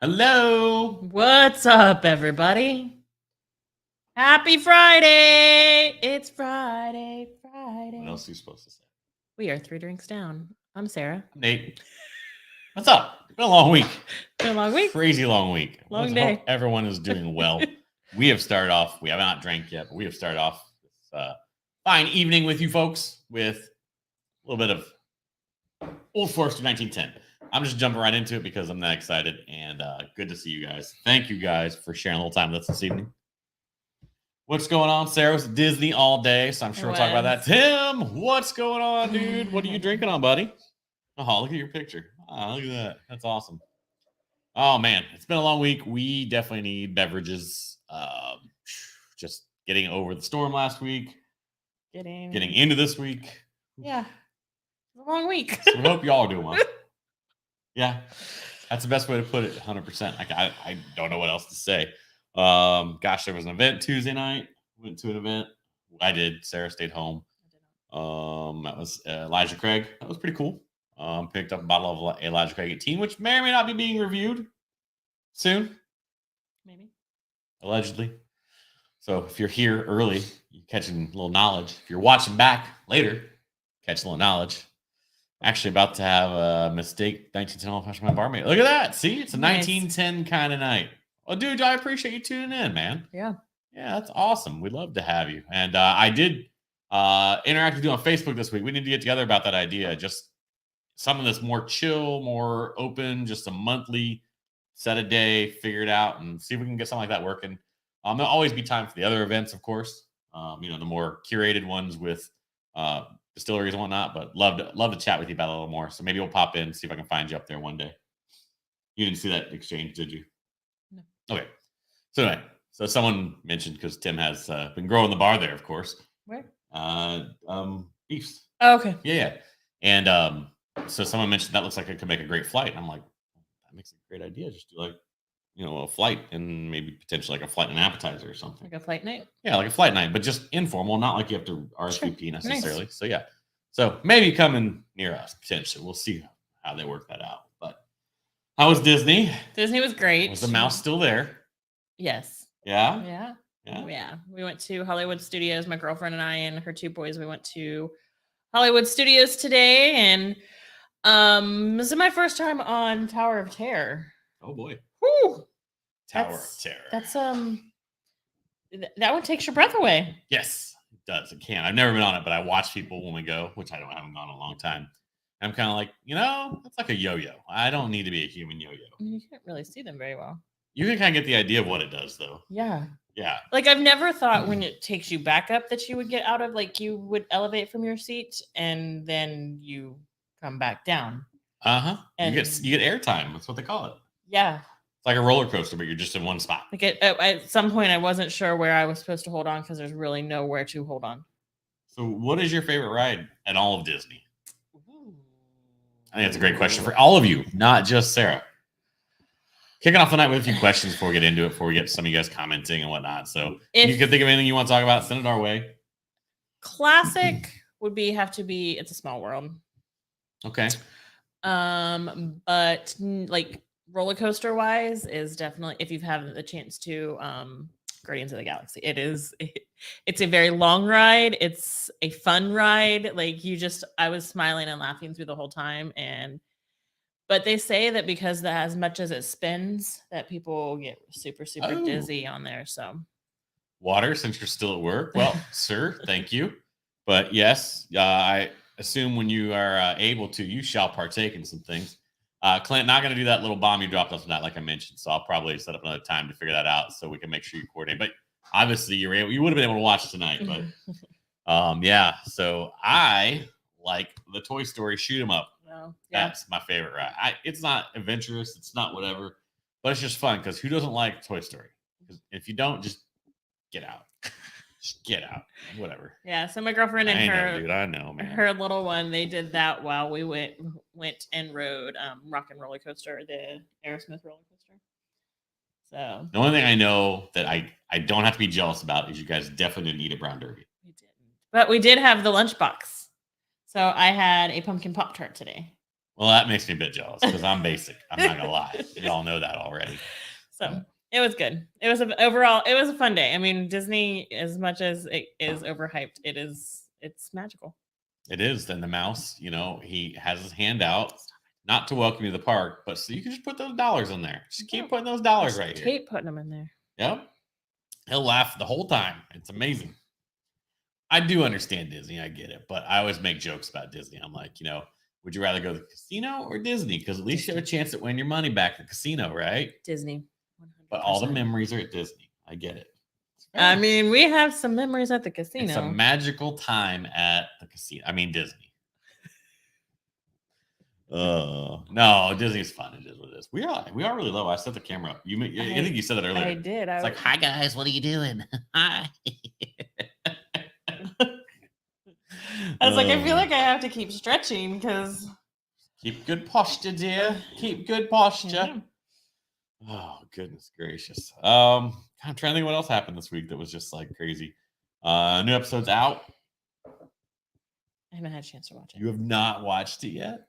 Hello. What's up, everybody? Happy Friday! It's Friday. What else are you supposed to say? We are 3 drinks down. I'm Sarah. I'm Nate. What's up? It's been a long week. Been a long week. Crazy long week. Long Let's day. hope everyone is doing well. We have started off, we have not drank yet, but we have started off this fine evening with you folks with a little bit of Old Forester 1910. I'm just jumping right into it because I'm that excited, and good to see you guys. Thank you guys for sharing a little time with us this evening. What's going on? Sarah was at Disney all day, so I'm sure we'll talk about that. Tim, what's going on, dude? What are you drinking on, buddy? Oh, look at your picture. Oh, look at that. That's awesome. Oh, man. It's been a long week. We definitely need beverages. Just getting over the storm last week. Getting into this week. Yeah. It's a long week. So we hope y'all are doing well. Yeah. That's the best way to put it, 100%. I don't know what else to say. Gosh, there was an event Tuesday night. Went to an event. I did. Sarah stayed home. That was Elijah Craig. That was pretty cool. Picked up a bottle of Elijah Craig 18, which may or may not be being reviewed soon. Maybe. Allegedly. So if you're here early, you're catching a little knowledge. If you're watching back later, catch a little knowledge. Actually about to have a mistake 1910 old fashioned barmaid. Look at that. See, it's a nice 1910 kind of night. Oh, dude, I appreciate you tuning in, man. Yeah. Yeah, that's awesome. We'd love to have you. And I did interact with you on Facebook this week. We need to get together about that idea. Just something that's more chill, more open, just a monthly set a day, figure it out, and see if we can get something like that working. There'll always be time for the other events, of course. The more curated ones with distilleries and whatnot, but love to chat with you about it a little more. So maybe we'll pop in, see if I can find you up there one day. You didn't see that exchange, did you? No. Okay. So anyway, so someone mentioned, because Tim has been growing the bar there, of course. Where? Beefs. Oh, okay. Yeah. And so someone mentioned that looks like it could make a great flight. And I'm like, that makes a great idea. Just do like, a flight and maybe potentially like a flight and appetizer or something. Like a flight night? Yeah, like a flight night, but just informal, not like you have to RSVP necessarily. Nice. So yeah. So maybe coming near us potentially. We'll see how they work that out. But how was Disney? Disney was great. Was the mouse still there? Yes. Yeah? Yeah. Yeah. We went to Hollywood Studios. My girlfriend and I and her 2 boys, we went to Hollywood Studios today, and this is my first time on Tower of Terror. Oh boy. Woo! Tower of Terror. That's that one takes your breath away. Yes, it does. It can. I've never been on it, but I watch people when we go, which I haven't gone in a long time. I'm kind of like, it's like a yo-yo. I don't need to be a human yo-yo. You can't really see them very well. You can kind of get the idea of what it does, though. Yeah. Yeah. Like, I've never thought when it takes you back up that you would get out of, like, you would elevate from your seat and then you come back down. Uh-huh. And you get airtime. That's what they call it. Yeah. It's like a roller coaster, but you're just in one spot. Like at some point, I wasn't sure where I was supposed to hold on because there's really nowhere to hold on. So what is your favorite ride at all of Disney? Ooh. I think that's a great question for all of you, not just Sarah. Kicking off the night with a few questions before we get into it, before we get some of you guys commenting and whatnot. So if you can think of anything you want to talk about, send it our way. Classic would have to be It's a Small World. Okay. But like roller coaster wise is definitely, if you've had the chance to Guardians of the Galaxy, it's a very long ride. It's a fun ride. Like I was smiling and laughing through the whole time. But they say that because that as much as it spins, that people get super, super dizzy on there. So water, since you're still at work. Well, sir, thank you. But yes, I assume when you are able to, you shall partake in some things. Clint, not going to do that little bomb you dropped off tonight, like I mentioned. So I'll probably set up another time to figure that out so we can make sure you coordinate. But obviously, you would have been able to watch tonight. But yeah, so I like the Toy Story Shoot 'em Up. Yeah. That's my favorite ride. It's not adventurous. It's not whatever. But it's just fun because who doesn't like Toy Story? Because if you don't, just get out. Just get out. Whatever. Yeah. So my girlfriend and I know, man. Her little one, they did that while we went and rode Rock and Roller Coaster, the Aerosmith roller coaster. So the only thing I know that I don't have to be jealous about is you guys definitely didn't eat a brown derby. We didn't. But we did have the lunchbox. So I had a pumpkin Pop-Tart today. Well, that makes me a bit jealous because I'm basic. I'm not gonna lie. Y'all know that already. So it was good. It was overall, it was a fun day. I mean, Disney, as much as it is overhyped, it's magical. It is. Then the mouse, he has his hand out, not to welcome you to the park, but so you can just put those dollars in there. Just keep putting those dollars right here. Keep putting them in there. Yep. He'll laugh the whole time. It's amazing. I do understand Disney. I get it. But I always make jokes about Disney. I'm like, would you rather go to the casino or Disney? Because at least you have a chance at winning your money back at the casino, right? Disney. 100%. But all the memories are at Disney. I get it. I mean, we have some memories at the casino. It's a magical time at the casino. I mean, Disney. No, Disney's fun. It is what it is. We are really low. I set the camera up. I think you said that earlier. I did. It's like, hi guys, what are you doing? Hi. I was like, I feel like I have to keep stretching because keep good posture, dear. Keep good posture. Oh, goodness gracious. I'm trying to think what else happened this week that was just like crazy. New episode's out. I haven't had a chance to watch it. You have not watched it yet?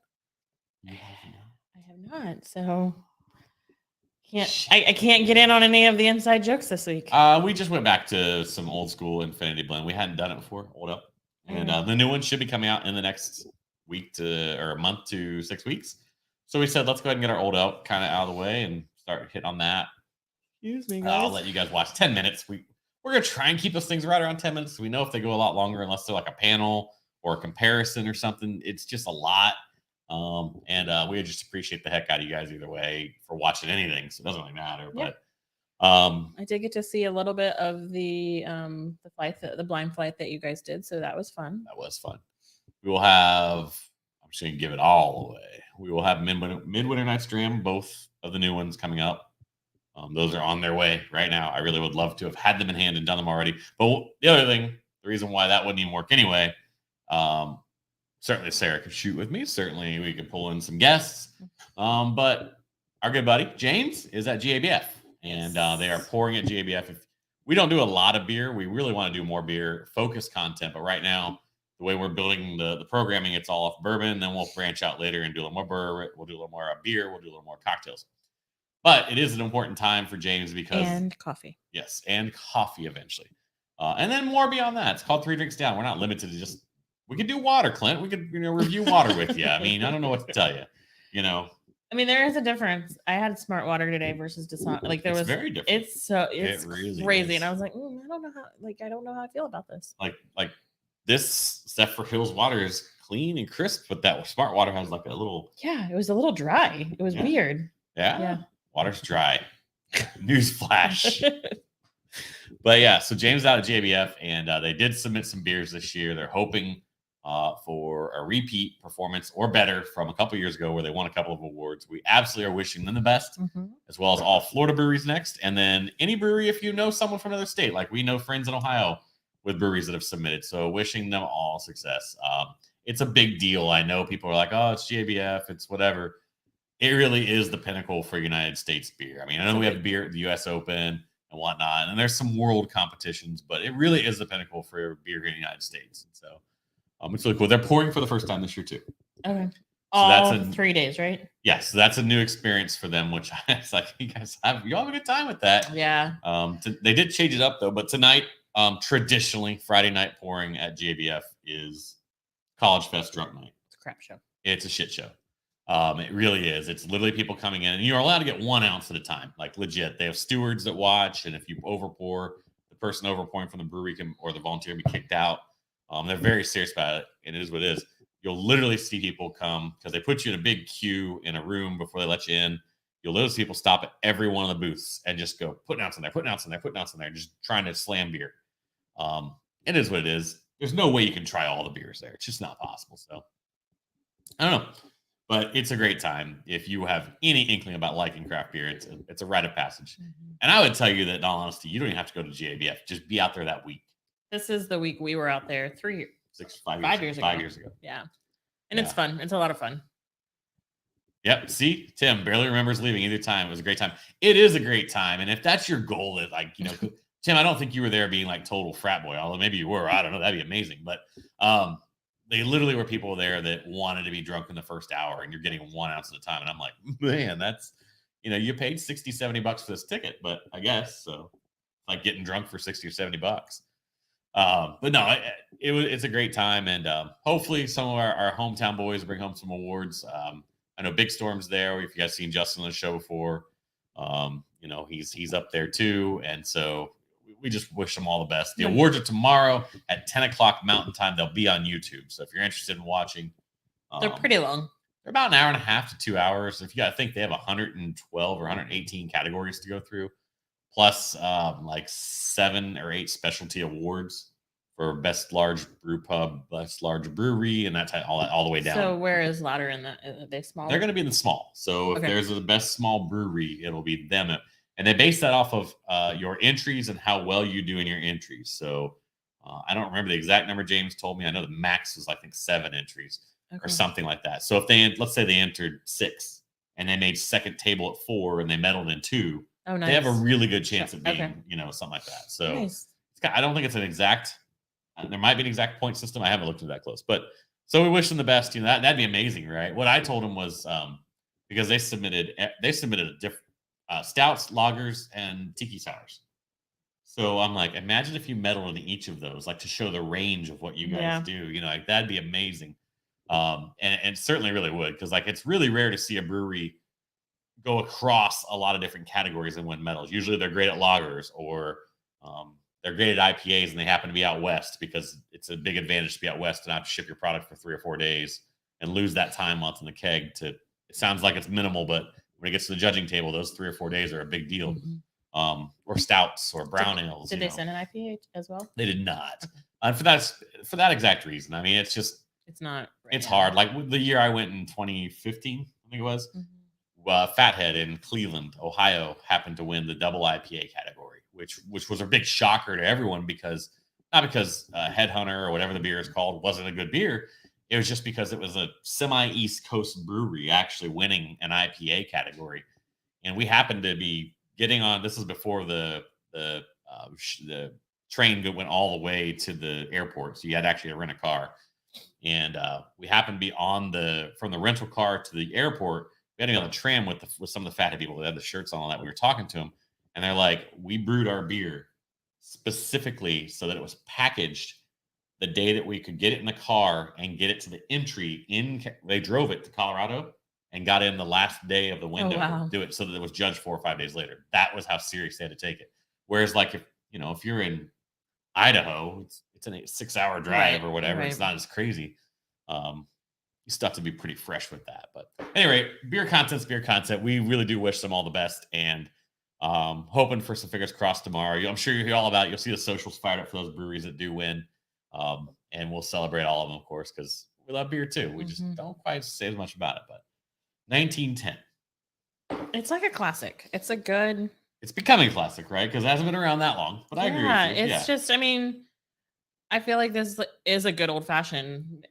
I have not. So I can't get in on any of the inside jokes this week. We just went back to some old school Infinity Blend. We hadn't done it before. Hold up. And the new one should be coming out in the next a month to 6 weeks. So we said, let's go ahead and get our old out kind of out of the way and start hitting on that. Excuse me, guys. I'll let you guys watch 10 minutes. We're going to try and keep those things right around 10 minutes. So we know if they go a lot longer, unless they're like a panel or a comparison or something, it's just a lot. And we just appreciate the heck out of you guys either way for watching anything. So it doesn't really matter. Yeah. But I did get to see a little bit of the flight, the blind flight that you guys did. So that was fun. That was fun. We will have, I'm just going to give it all away. We will have Midwinter Night's Dream, both of the new ones coming up. Those are on their way right now. I really would love to have had them in hand and done them already. But the other thing, the reason why that wouldn't even work anyway, certainly Sarah could shoot with me. Certainly we could pull in some guests. But our good buddy, James, is at GABF. And they are pouring at GABF. If we don't do a lot of beer, we really want to do more beer focused content. But right now, the way we're building the programming, it's all off bourbon. Then we'll branch out later and do a little more bourbon. We'll do a little more beer. We'll do a little more cocktails. But it is an important time for James because... And coffee. Yes, and coffee eventually. And then more beyond that. It's called 3 Drinks Down. We're not limited to just... We could do water, Clint. We could review water with you. I mean, I don't know what to tell you. I mean, there is a difference. I had Smart Water today versus Dasani. Like it's very different. It's really crazy, and I was like, I don't know how I feel about this. Like this Zephyr Hills water is clean and crisp, but that Smart Water has like a little. Yeah, it was a little dry. It was weird. Yeah, water's dry. Newsflash. But yeah, so James out at JBF, and they did submit some beers this year. They're hoping for a repeat performance or better from a couple years ago where they won a couple of awards. We absolutely are wishing them the best, as well as all Florida breweries next. And then any brewery, if you know someone from another state, like we know friends in Ohio with breweries that have submitted. So wishing them all success. It's a big deal. I know people are like, oh, it's JBF, it's whatever. It really is the pinnacle for United States beer. I mean, I know we have beer at the US Open and whatnot, and there's some world competitions, but it really is the pinnacle for beer here in the United States. And so it's really cool. They're pouring for the first time this year too. Okay. So all 3 days, right? Yes, so that's a new experience for them, which it's like you guys have a good time with that. Yeah. They did change it up though, but tonight, traditionally Friday night pouring at JBF is College Fest drunk night. It's a crap show. It's a shit show. It really is. It's literally people coming in, and you're allowed to get 1 ounce at a time, like legit. They have stewards that watch, and if you overpour, the person overpouring from the brewery or the volunteer can be kicked out. They're very serious about it, and it is what it is. You'll literally see people come because they put you in a big queue in a room before they let you in. You'll literally see people stop at every one of the booths and just go, put an ounce in there, put an ounce in there, put an ounce in there, just trying to slam beer. It is what it is. There's no way you can try all the beers there. It's just not possible. So I don't know, but it's a great time. If you have any inkling about liking craft beer, it's a rite of passage. And I would tell you that in all honesty, you don't even have to go to GABF. Just be out there that week. This is the week we were out there 5 years ago. Yeah. And it's fun. It's a lot of fun. Yep. See, Tim barely remembers leaving either time. It was a great time. It is a great time. And if that's your goal, that Tim, I don't think you were there being like total frat boy, although maybe you were. I don't know. That'd be amazing. But they literally were people there that wanted to be drunk in the first hour, and you're getting 1 ounce at a time. And I'm like, man, that's, you paid 60, $70 for this ticket, but I guess so. Like getting drunk for 60 or $70. But no, it's a great time, and hopefully some of our hometown boys bring home some awards. I know Big Storm's there. If you guys seen Justin on the show before, he's up there too, and so we just wish them all the best. The awards are tomorrow at 10 o'clock Mountain Time. They'll be on YouTube, so if you're interested in watching, they're pretty long. They're about an hour and a half to 2 hours. If you got to think, they have 112 or 118 categories to go through, plus like 7 or 8 specialty awards for best large brew pub, best large brewery, and all the way down. So where is louder in that? Are they small? They're going to be in the small. So if there's the best small brewery, it'll be them. And they base that off of your entries and how well you do in your entries. So I don't remember the exact number James told me. I know the max was, I think, 7 entries or something like that. So if let's say they entered 6 and they made second table at 4 and they medaled in 2, nice. They have a really good chance of being, something like that. So nice. I don't think it's an exact. There might be an exact point system. I haven't looked into that close, but so we wish them the best. That'd be amazing, right? What I told them was because they submitted a different stouts, lagers, and tiki sours. So I'm like, imagine if you medaled in each of those, like to show the range of what you guys do. Like that'd be amazing, and certainly really would, because like it's really rare to see a brewery go across a lot of different categories and win medals. Usually they're great at lagers or they're great at IPAs and they happen to be out west, because it's a big advantage to be out west and not have to ship your product for 3 or 4 days and lose that time once in the keg. It sounds like it's minimal, but when it gets to the judging table, those 3 or 4 days are a big deal. Mm-hmm. Or stouts or brown ales. Did they send an IPA as well? They did not. And for that exact reason. I mean, it's just, it's not. It's hard. Like the year I went in 2015, I think it was. Mm-hmm. Fathead in Cleveland, Ohio, happened to win the double IPA category, which was a big shocker to everyone, not because Headhunter or whatever the beer is called wasn't a good beer. It was just because it was a semi-East Coast brewery actually winning an IPA category, and we happened to be getting on. This is before the train went all the way to the airport, so you had actually to rent a car, and we happened to be from the rental car to the airport. We had to be on the tram with some of the fathead people that had the shirts on and all that. We were talking to them, and they're like, we brewed our beer specifically so that it was packaged the day that we could get it in the car and get it to the entry they drove it to Colorado and got in the last day of the window to do it so that it was judged 4 or 5 days later. That was how serious they had to take it. Whereas like if you're in Idaho, it's a 6-hour drive or whatever. Right. It's not as crazy. You still have to be pretty fresh with that. But anyway, beer content's beer content. We really do wish them all the best, and hoping for some fingers crossed tomorrow. I'm sure you'll hear all about it. You'll see the socials fired up for those breweries that do win, and we'll celebrate all of them, of course, because we love beer too. We just don't quite say as much about it. But 1910, it's like a classic. It's becoming a classic, right? Because it hasn't been around that long. But I agree with you. It's just, I mean, I feel like this is a good old fashioned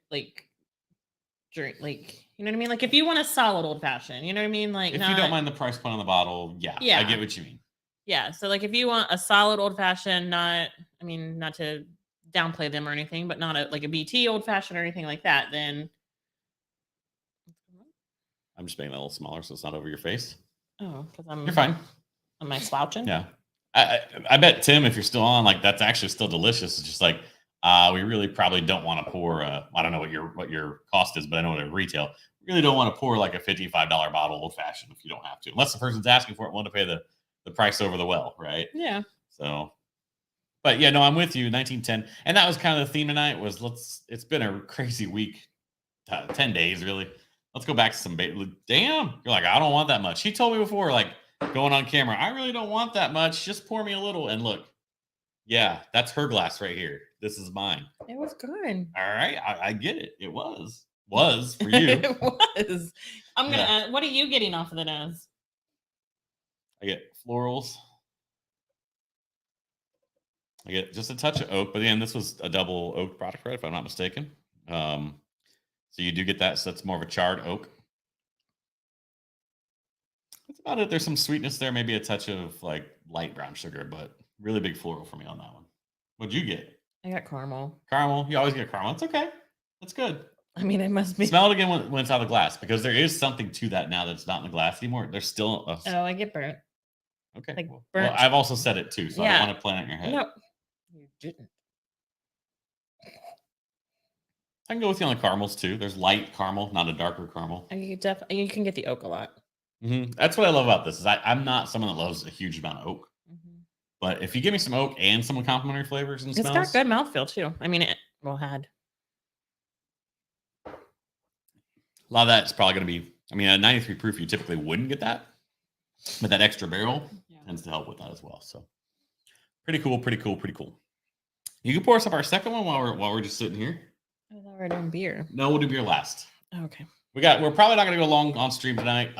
drink, you know what I mean? Like if you want a solid old fashioned, you know what I mean? Like if you don't mind the price point on the bottle, yeah, I get what you mean. Yeah. So like if you want a solid old fashioned, not to downplay them or anything, but not like a BT old fashioned or anything like that, then I'm just making it a little smaller so it's not over your face. Oh, because you're fine. Am I slouching? Yeah. I bet Tim, if you're still on, like that's actually still delicious. It's just like we really probably don't want to pour. I don't know what your cost is, but I know what it retail. We really don't want to pour like a $55 bottle old fashioned if you don't have to, unless the person's asking for it, want to pay the price over the well, right? Yeah. So, but yeah, no, I'm with you. 1910, and that was kind of the theme tonight. It's been a crazy week, 10 days really. Let's go back to some damn. You're like, I don't want that much. He told me before, like going on camera, I really don't want that much. Just pour me a little. And look, yeah, that's her glass right here. This is mine. It was good. All right. I get it. It was for you. It was. I'm going to, what are you getting off of the nose? I get florals. I get just a touch of oak, but again, this was a double oak product, right? If I'm not mistaken. So you do get that. So that's more of a charred oak. That's about it. There's some sweetness there, maybe a touch of like light brown sugar, but really big floral for me on that one. What'd you get? I got caramel. Caramel. You always get caramel. It's okay. That's good. I mean, it must be. Smell it again when it's out of the glass, because there is something to that now that's not in the glass anymore. There's still a... Oh, I get burnt. Okay. Like Well, burnt. I've also said it too, so I Yeah. don't want to plant it in your head. No, you didn't. I can go with you on the caramels too. There's light caramel, not a darker caramel. You can get the oak a lot. That's what I love about this. Is I'm not someone that loves a huge amount of oak, but if you give me some oak and some complementary flavors and smells, it's got good mouthfeel too. I mean, it had a lot of that's probably going to be. I mean, at 93 proof, you typically wouldn't get that, but that extra barrel tends to help with that as well. So, pretty cool, pretty cool, pretty cool. You can pour us up our second one while we're just sitting here. I thought we were doing beer. No, we'll do beer last. Okay. We're probably not going to go long on stream tonight.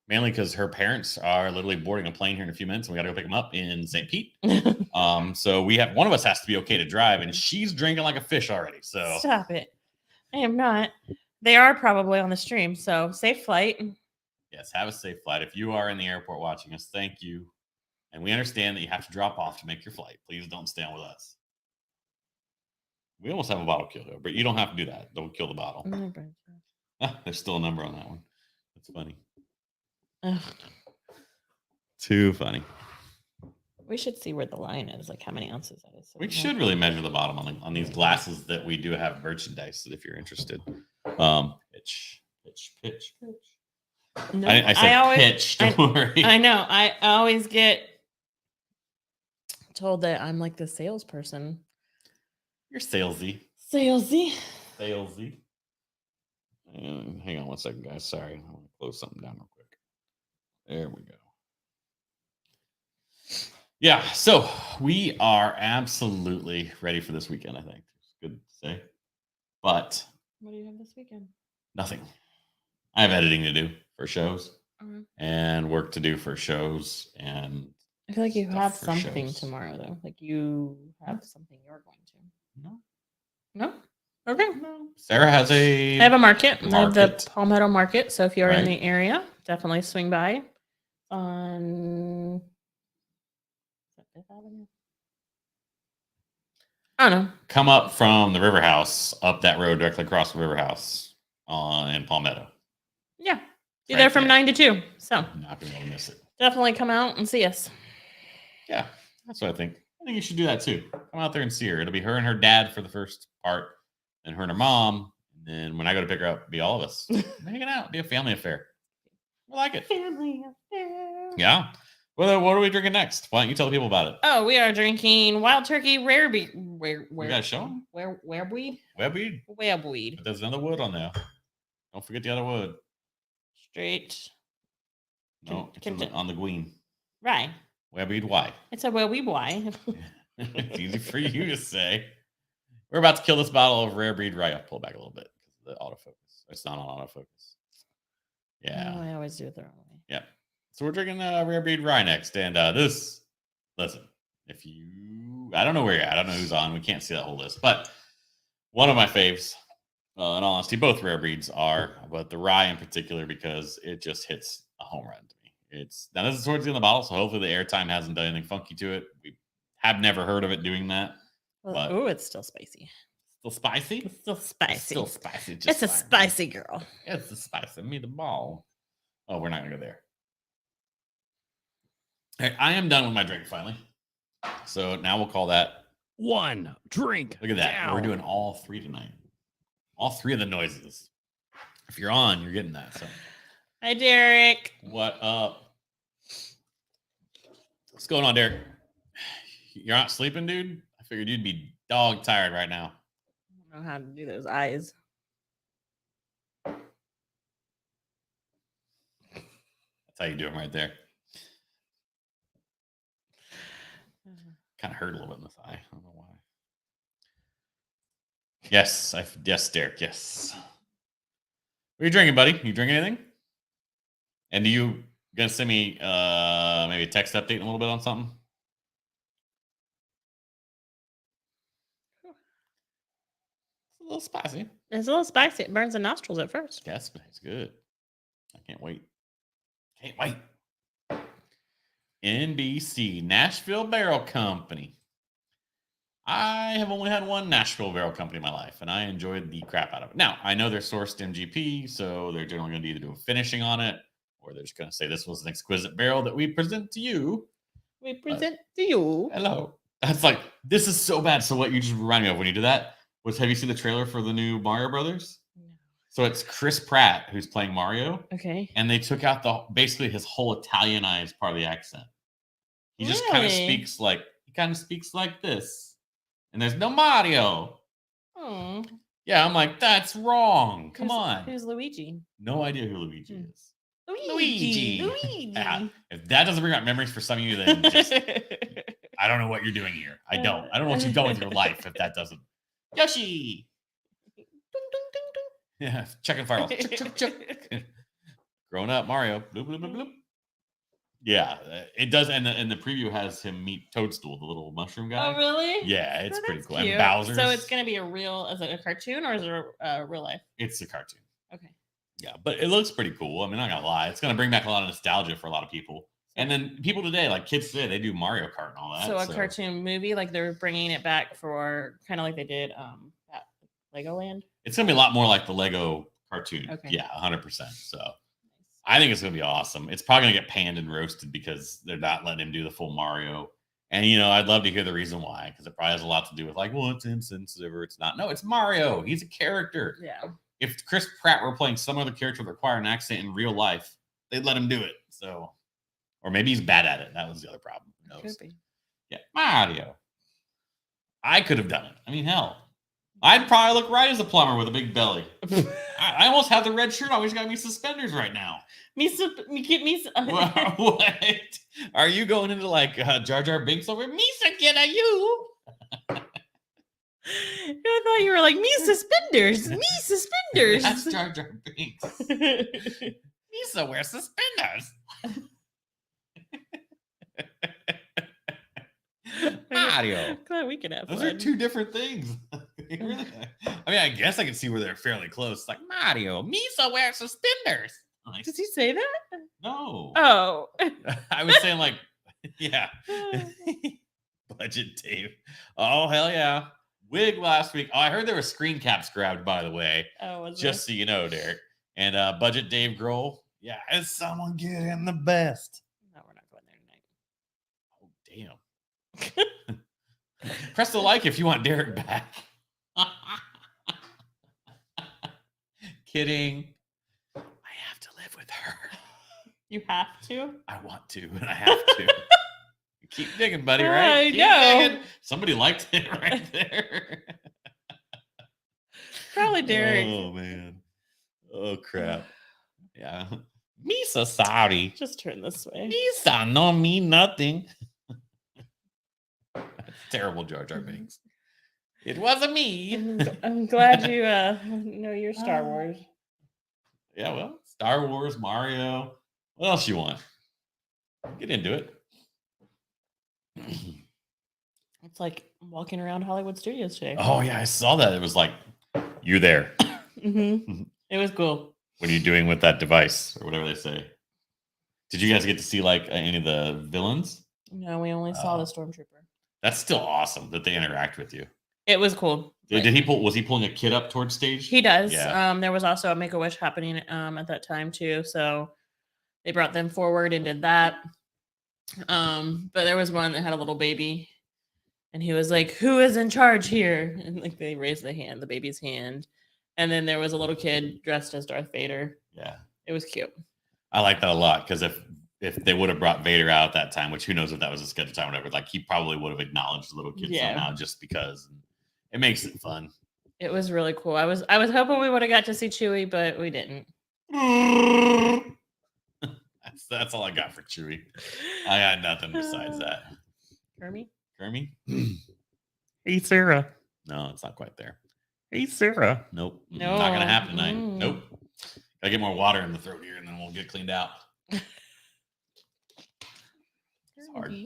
Mainly because her parents are literally boarding a plane here in a few minutes, and we got to go pick them up in St. Pete. So we have one of us has to be okay to drive, and she's drinking like a fish already. So stop it. I am not. They are probably on the stream, so safe flight. Yes, have a safe flight. If you are in the airport watching us, thank you. And we understand that you have to drop off to make your flight. Please don't stay on with us. We almost have a bottle kill though, but you don't have to do that. Don't kill the bottle. There's still a number on that one. That's funny. Ugh. Too funny. We should see where the line is, like how many ounces that is. So we should really measure the bottom on these glasses that we do have merchandise, if you're interested. Pitch. No, I said pitch. Don't worry. I know. I always get told that I'm like the salesperson. You're salesy. Salesy. Hang on one second, guys. Sorry. I want to close something down real quick. There we go. Yeah, so we are absolutely ready for this weekend, I think. It's good to say. But what do you have this weekend? Nothing. I have editing to do for shows and work to do for shows. And I feel like you have something tomorrow, though. Like you have something you're going to. No? Okay. No. Sarah has I have a market. I have the Palmetto Market. So if you're in the area, definitely swing by on Fifth Avenue. I don't know. Come up from the River House, up that road directly across the River House in Palmetto. Yeah. You're there from 9 to 2. So not going to be able to miss it. Definitely come out and see us. Yeah, that's what I think. I think you should do that too. Come out there and see her. It'll be her and her dad for the first part, then her and her mom. And then when I go to pick her up, it'll be all of us hanging out. It'll be a family affair. I like it. Family affair. Yeah. Well, what are we drinking next? Why don't you tell the people about it? Oh, we are drinking Wild Turkey Rare Beer. We got to show them. Wereweed? Wereweed. Wereweed. But there's another wood on there. Don't forget the other wood. Straight. No, it's on the green. Right. Wereweed Y. It's a wereweed Y. It's easy for you to say. We're about to kill this bottle of Rare Breed Rye. I'll pull back a little bit because of the autofocus. It's not on autofocus. Yeah. Oh, I always do it the wrong way. Yeah. So we're drinking Rare Breed Rye next. And listen, if you, I don't know where you're at. I don't know who's on. We can't see that whole list. But one of my faves, in all honesty, both Rare Breeds are, but the Rye in particular, because it just hits a home run to me. Now this is towards the end of the bottle, so hopefully the airtime hasn't done anything funky to it. We have never heard of it doing that. Oh, it's still spicy. Still spicy? It's still spicy. It's still spicy. It's a spicy girl. It's a spicy meatball. Oh, we're not going to go there. All right, I am done with my drink finally. So now we'll call that one drink. Look at that. Down. We're doing all three tonight. All three of the noises. If you're on, you're getting that. So. Hi, Derek. What up? What's going on, Derek? You're not sleeping, dude? I figured you'd be dog tired right now. I don't know how to do those eyes. That's how you do them right there. Kind of hurt a little bit in this eye. I don't know why. Yes, yes, Derek, yes. What are you drinking, buddy? You drinking anything? And you gonna send me maybe a text update in a little bit on something? It's a little spicy. It's a little spicy. It burns the nostrils at first. Yes, but it's good. I can't wait. Can't wait. NBC, Nashville Barrel Company. I have only had one Nashville barrel company in my life, and I enjoyed the crap out of it. Now, I know they're sourced MGP, so they're generally going to either do a finishing on it, or they're just going to say this was an exquisite barrel that we present to you. We present to you. Hello. That's like, this is so bad. So what you just remind me of when you do that was, have you seen the trailer for the new Mario Brothers? No. So it's Chris Pratt who's playing Mario, Okay. and they took out basically his whole Italianized part of the accent. He just kind of Really? speaks like this. And there's no Mario. Oh. Yeah, I'm like, that's wrong. Come on. Who's Luigi? No idea who Luigi is. Luigi. Yeah. If that doesn't bring up memories for some of you, then just I don't know what you're doing here. I don't know what you've done with your life if that doesn't. Yoshi. Ding, ding, ding, ding. Yeah, checking fireballs. Growing up, Mario. Bloop, bloop, bloop, bloop. Yeah, it does. And the preview has him meet Toadstool, the little mushroom guy. Oh, really? Yeah, it's Oh, pretty that's cool. cute. And Bowser. So it's going to be is it a cartoon or is it a real life? It's a cartoon. Okay. Yeah, but it looks pretty cool. I mean, I'm not gonna lie, it's gonna bring back a lot of nostalgia for a lot of people. And then people today, like kids today, they do Mario Kart and all that. So a cartoon movie, like they're bringing it back for kind of like they did at Legoland. It's gonna be a lot more like the Lego cartoon. Okay. Yeah, 100%. So I think it's gonna be awesome. It's probably gonna get panned and roasted because they're not letting him do the full Mario. And I'd love to hear the reason why, because it probably has a lot to do with like, well, it's insensitive or it's not. No, it's Mario. He's a character. Yeah. If Chris Pratt were playing some other character that required an accent in real life, they'd let him do it. So, or maybe he's bad at it. That was the other problem. Who knows? Could be. Yeah, Mario. I could have done it. I mean, hell, I'd probably look right as a plumber with a big belly. I almost have the red shirt. I always got me suspenders right now. What? Are you going into like Jar Jar Binks over? Misa, get a you? I thought you were like me suspenders. Me suspenders. That's Jar Jar Binks. Misa wears suspenders. Mario. Glad we can have Those fun. are two different things. I mean, I guess I can see where they're fairly close. Like Mario, Misa wears suspenders. Like, Did he say that? no. Oh. I was saying like, yeah. Budget Dave. Oh, hell yeah. Wig last week. Oh, I heard there were screen caps grabbed, by the way. Oh, was Just so you know, Derek. And Budget Dave Grohl. Yeah, is someone get him the best? No, we're not going there tonight. Oh, damn. Press the like if you want Derek back. Kidding. I have to live with her. You have to? I want to, and I have to. Keep digging, buddy, right? I Keep know. digging. Somebody liked it right there. Probably Derek. Oh, man. Oh, crap. Yeah. Misa sorry. Just turn this way. Misa no mean nothing. That's terrible, Jar Jar Binks. It wasn't me. I'm glad you know your Star Wars. Yeah, well, Star Wars, Mario. What else you want? Get into it. It's like walking around Hollywood Studios today. Oh, yeah, I saw that. It was like, you there. Mm-hmm. It was cool. What are you doing with that device or whatever they say? Did you guys get to see like any of the villains? No, we only saw the Stormtrooper. That's still awesome that they interact with you. It was cool. Did he pull? Was he pulling a kid up towards stage? He does. Yeah. There was also a Make-A-Wish happening at that time too, so they brought them forward and did that. But there was one that had a little baby, and he was like, "Who is in charge here?" And like they raised the baby's hand, and then there was a little kid dressed as Darth Vader. Yeah, it was cute. I like that a lot because if they would have brought Vader out at that time, which who knows if that was a scheduled time or whatever, like he probably would have acknowledged the little kid somehow just because. It makes it fun. It was really cool. I was hoping we would have got to see Chewie, but we didn't. That's all I got for Chewie. I got nothing besides that. Kermie? Hey, Sarah. No, it's not quite there. Hey, Sarah. Nope. No. Not gonna happen tonight. Nope. Gotta get more water in the throat here and then we'll get cleaned out. It's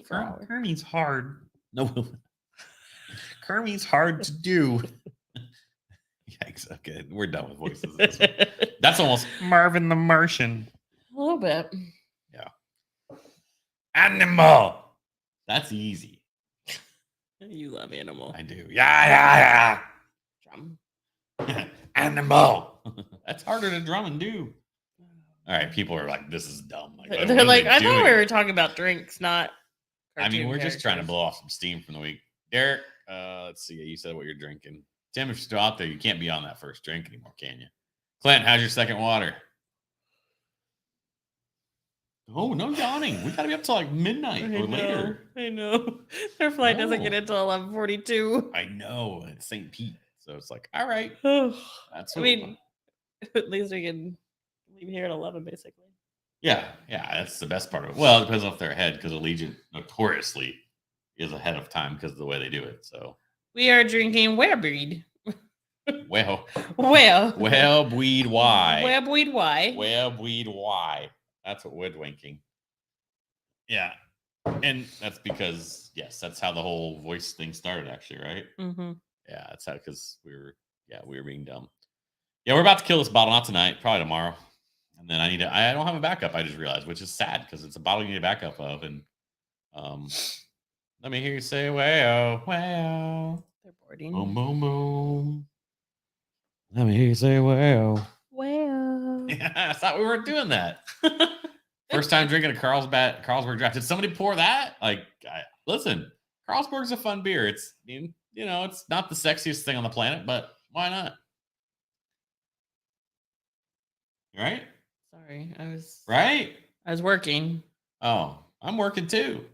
hard. Kermie's hard. No. Kermie's hard to do. Yikes. Okay, we're done with voices. That's almost Marvin the Martian. A little bit. Yeah. Animal. That's easy. You love animal. I do. Yeah. Drum. Animal. That's harder to drum and do. All right, people are like, this is dumb. Like, what They're are like, they I thought we doing?" were talking about drinks, not. I mean, cartoon we're just trying to characters. blow off some steam from the week. Derek, let's see. You said what you're drinking. Tim, if you're still out there, you can't be on that first drink anymore, can you? Clint, how's your second water? Oh, no yawning. We got to be up till like midnight or later. I know. Their flight doesn't get No. until 11:42. I know. It's St. Pete. So it's like, all right. Oh, That's I what mean, at least we can leave here at 11, basically. yeah, that's the best part of it. Well, it depends off their head because Allegiant notoriously is ahead of time because of the way they do it. So, We are drinking Werebreed. well, Werebreed Y. Y. Weed Y. That's what we're drinking. Yeah. And that's because, yes, that's how the whole voice thing started, actually, right? Mm-hmm. Yeah, that's how, because we were being dumb. Yeah, we're about to kill this bottle, not tonight, probably tomorrow. And then I don't have a backup, I just realized, which is sad because it's a bottle you need a backup of. And let me hear you say, well. They're boarding. Boom, boom, boom. Let me hear you say, well. Yeah, I thought we weren't doing that. First time drinking a Carlsberg draft. Did somebody pour that? Like, listen, Carlsberg's a fun beer. It's, it's not the sexiest thing on the planet, but why not? Right? Sorry, Right? I was working. Oh, I'm working too.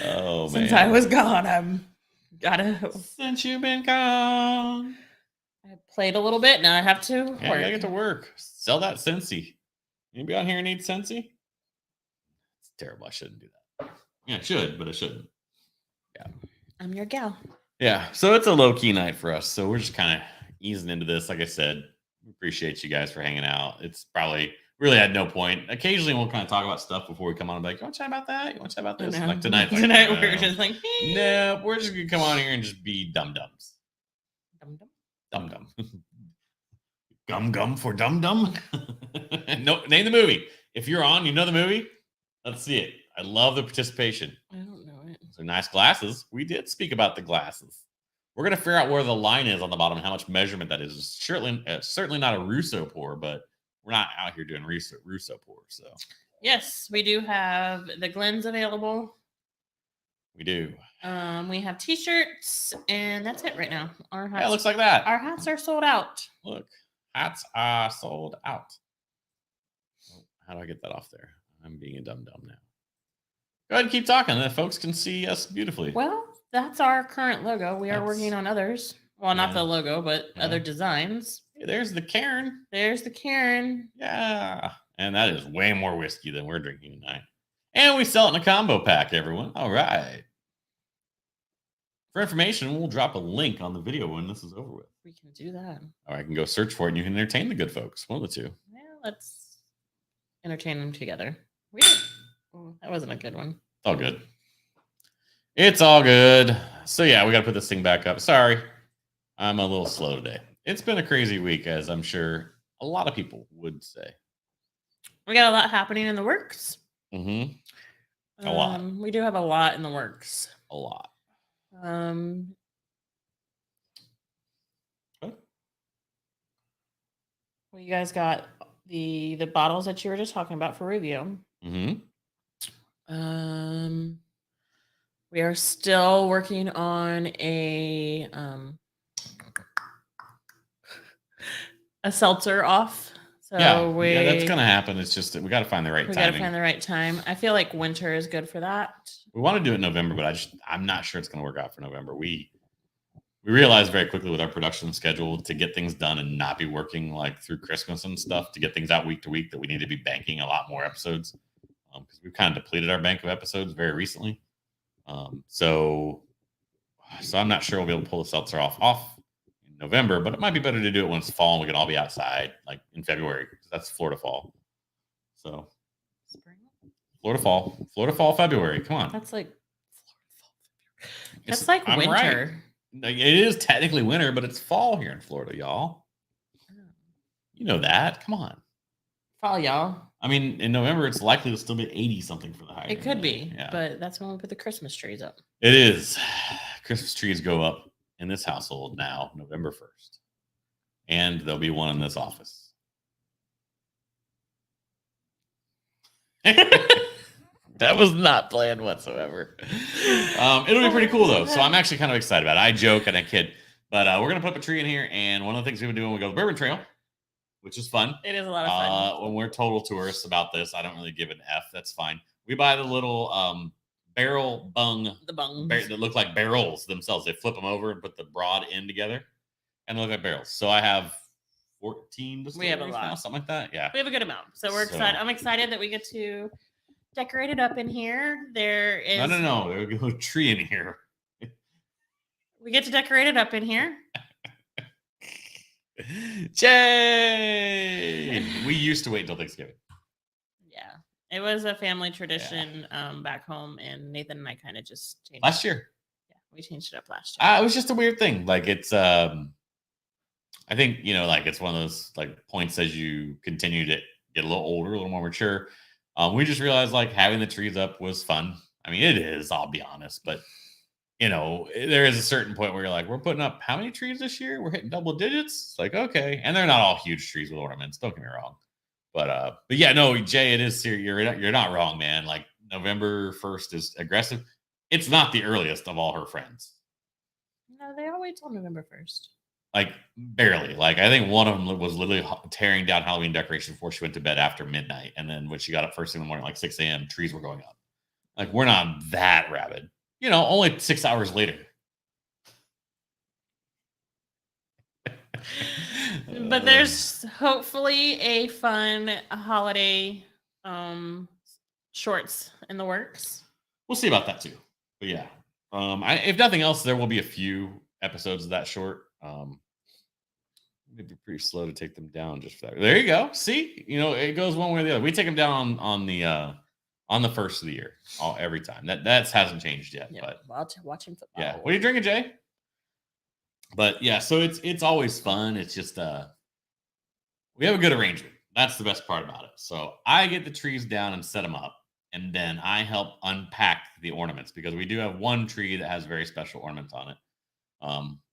Oh, Since man. I was gone, I'm gotta. Since you've been gone. I played a little bit. Now I have to Yeah, work. you gotta get to work. Sell that Scentsy. Anybody on here need Scentsy? It's terrible. I shouldn't do that. Yeah, I should, but I shouldn't. Yeah. I'm your gal. Yeah. So it's a low key night for us. So we're just kind of easing into this. Like I said, we appreciate you guys for hanging out. It's probably really had no point. Occasionally we'll kind of talk about stuff before we come on and be like, you want to chat about that? You want to chat about this? No. Like tonight. Like, Tonight no. we're just like, No, we're just gonna come on here and just be dum-dums. Dum-dum. Gum gum for dum dum. No, name the movie. If you're on, you know the movie. Let's see it. I love the participation. I don't know it. So nice glasses. We did speak about the glasses. We're gonna figure out where the line is on the bottom and how much measurement that is. It's certainly not a Russo pour, but we're not out here doing Russo pour. So Yes, we do have the Glens available. we do. We have t-shirts, and that's it right now. Our hats, Yeah, it looks like that. our hats are sold out. Look, hats are sold out. Oh, how do I get that off there? I'm being a dum dum now. Go ahead and keep talking, and then folks can see us beautifully. Well, that's our current logo. We are That's- working on others. Well, not Yeah. the logo, but Yeah. other designs. Hey, there's the Karen. There's the Karen. Yeah. And that is way more whiskey than we're drinking tonight. And we sell it in a combo pack, everyone. All right. For information, we'll drop a link on the video when this is over with. We can do that. Or I can go search for it and you can entertain the good folks. One of the two. Well, let's entertain them together. We did. Oh, that wasn't a good one. It's all good. It's all good. So yeah, we got to put this thing back up. Sorry. I'm a little slow today. It's been a crazy week, as I'm sure a lot of people would say. We got a lot happening in the works. Mm-hmm. A lot. We do have a lot in the works. A lot. Well, you guys got the bottles that you were just talking about for review. Mm-hmm. We are still working on a seltzer off. So yeah, that's gonna happen. It's just that we got to find the right we timing. gotta find the right time. I feel like winter is good for that. We want to do it in November, but I'm not sure it's gonna work out for November. We realized very quickly with our production schedule to get things done and not be working like through Christmas and stuff to get things out week to week that we need to be banking a lot more episodes because we've kind of depleted our bank of episodes very recently. So I'm not sure we'll be able to pull the seltzer off in November, but it might be better to do it when it's fall and we can all be outside like in February because that's Florida fall. So Spring. Florida fall, February. Come on. That's like It's- that's like I'm winter. right. It is technically winter, but it's fall here in Florida, y'all. You know that. Come on. Fall, y'all. I mean, in November, it's likely to still be 80 something for the high. It could be, Yeah. but that's when we put the Christmas trees up. It is. Christmas trees go up in this household now, November 1st. And there'll be one in this office. That was not planned whatsoever. It'll be pretty cool though. So I'm actually kind of excited about it. I joke and I kid, but we're gonna put up a tree in here. And one of the things we've been doing, we go to the Bourbon Trail, which is fun. It is a lot of fun. When we're total tourists about this, I don't really give an F. That's fine. We buy the little barrel bung, The bungs. that look like barrels themselves. They flip them over and put the broad end together, and they look like barrels. So I have 14 distilleries We have a now, lot. something like that. Yeah. We have a good amount. So we're excited. I'm excited that we get to decorate it up in here. There is No. There's a little tree in here. We get to decorate it up in here. Jay! We used to wait until Thanksgiving. Yeah. It was a family tradition back home, and Nathan and I kind of just changed Last it. year. Yeah, we changed it up last year. It was just a weird thing. Like it's I think, like it's one of those like points as you continue to get a little older, a little more mature. We just realized like having the trees up was fun. I mean, it is, I'll be honest, but there is a certain point where you're like, we're putting up how many trees this year? We're hitting double digits. It's like, okay. And they're not all huge trees with ornaments. Don't get me wrong. But yeah, no, Jay, it is serious. You're not wrong, man. Like November 1st is aggressive. It's not the earliest of all her friends. No, they all wait till November 1st. Like barely. Like I think one of them was literally tearing down Halloween decorations before she went to bed after midnight. And then when she got up first thing in the morning, like 6 a.m., trees were going up. Like we're not that rabid. Only 6 hours later. But there's hopefully a fun holiday shorts in the works. We'll see about that too. But yeah, if nothing else, there will be a few episodes of that short. It'd be pretty slow to take them down just for that. There you go. See, it goes one way or the other. We take them down on the first of the year, every time. That hasn't changed yet. Yeah, But watching football. yeah, what are you drinking, Jay? But yeah, so it's always fun. It's just we have a good arrangement. That's the best part about it. So I get the trees down and set them up, and then I help unpack the ornaments because we do have one tree that has very special ornaments on it.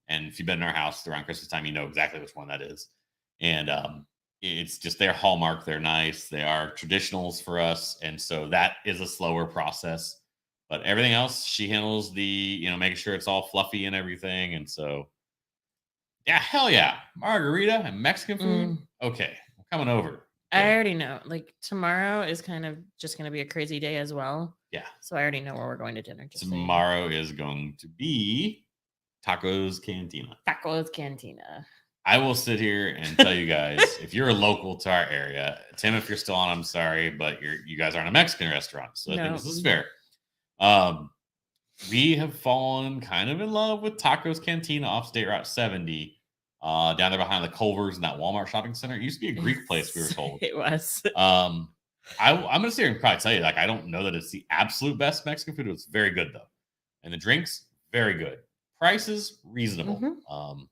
And if you've been in our house around Christmas time, you know exactly which one that is. And it's just their hallmark. They're nice. They are traditionals for us, and so that is a slower process. But everything else, she handles the making sure it's all fluffy and everything. And so. Yeah, hell yeah. Margarita and Mexican food. Okay, we're coming over. I already know. Like tomorrow is kind of just going to be a crazy day as well. Yeah. So I already know where we're going to dinner. Tomorrow is going to be Tacos Cantina. Tacos Cantina. I will sit here and tell you guys, if you're local to our area, Tim, if you're still on, I'm sorry, but you guys aren't a Mexican restaurant, so I think this is fair. We have fallen kind of in love with Tacos Cantina off State Route 70. Down there behind the Culvers and that Walmart shopping center. It used to be a Greek place, we were told. It was. I'm gonna sit here and probably tell you, like, I don't know that it's the absolute best Mexican food. It's very good though. And the drinks, very good. Prices, reasonable. Mm-hmm.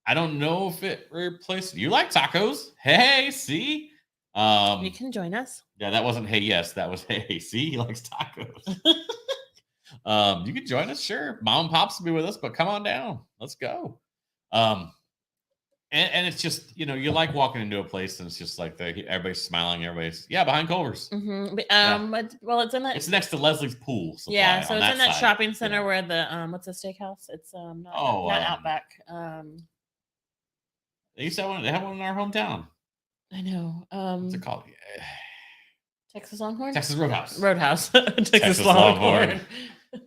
I don't know if it replaced. You like tacos? Hey, see? You can join us. Yeah, that wasn't hey, yes, that was hey, see, he likes tacos. You can join us, sure. Mom and Pops will be with us, but come on down. Let's go. And it's just, you like walking into a place and it's just like everybody's smiling, everybody's behind Culver's. Mm-hmm. Well, it's next to Leslie's pool supply. Yeah, so it's in that side. shopping center where the what's the steakhouse? It's not Outback. They used to have one. They have one in our hometown. I know. What's it called? Texas Longhorn. Texas Roadhouse. Texas Longhorn.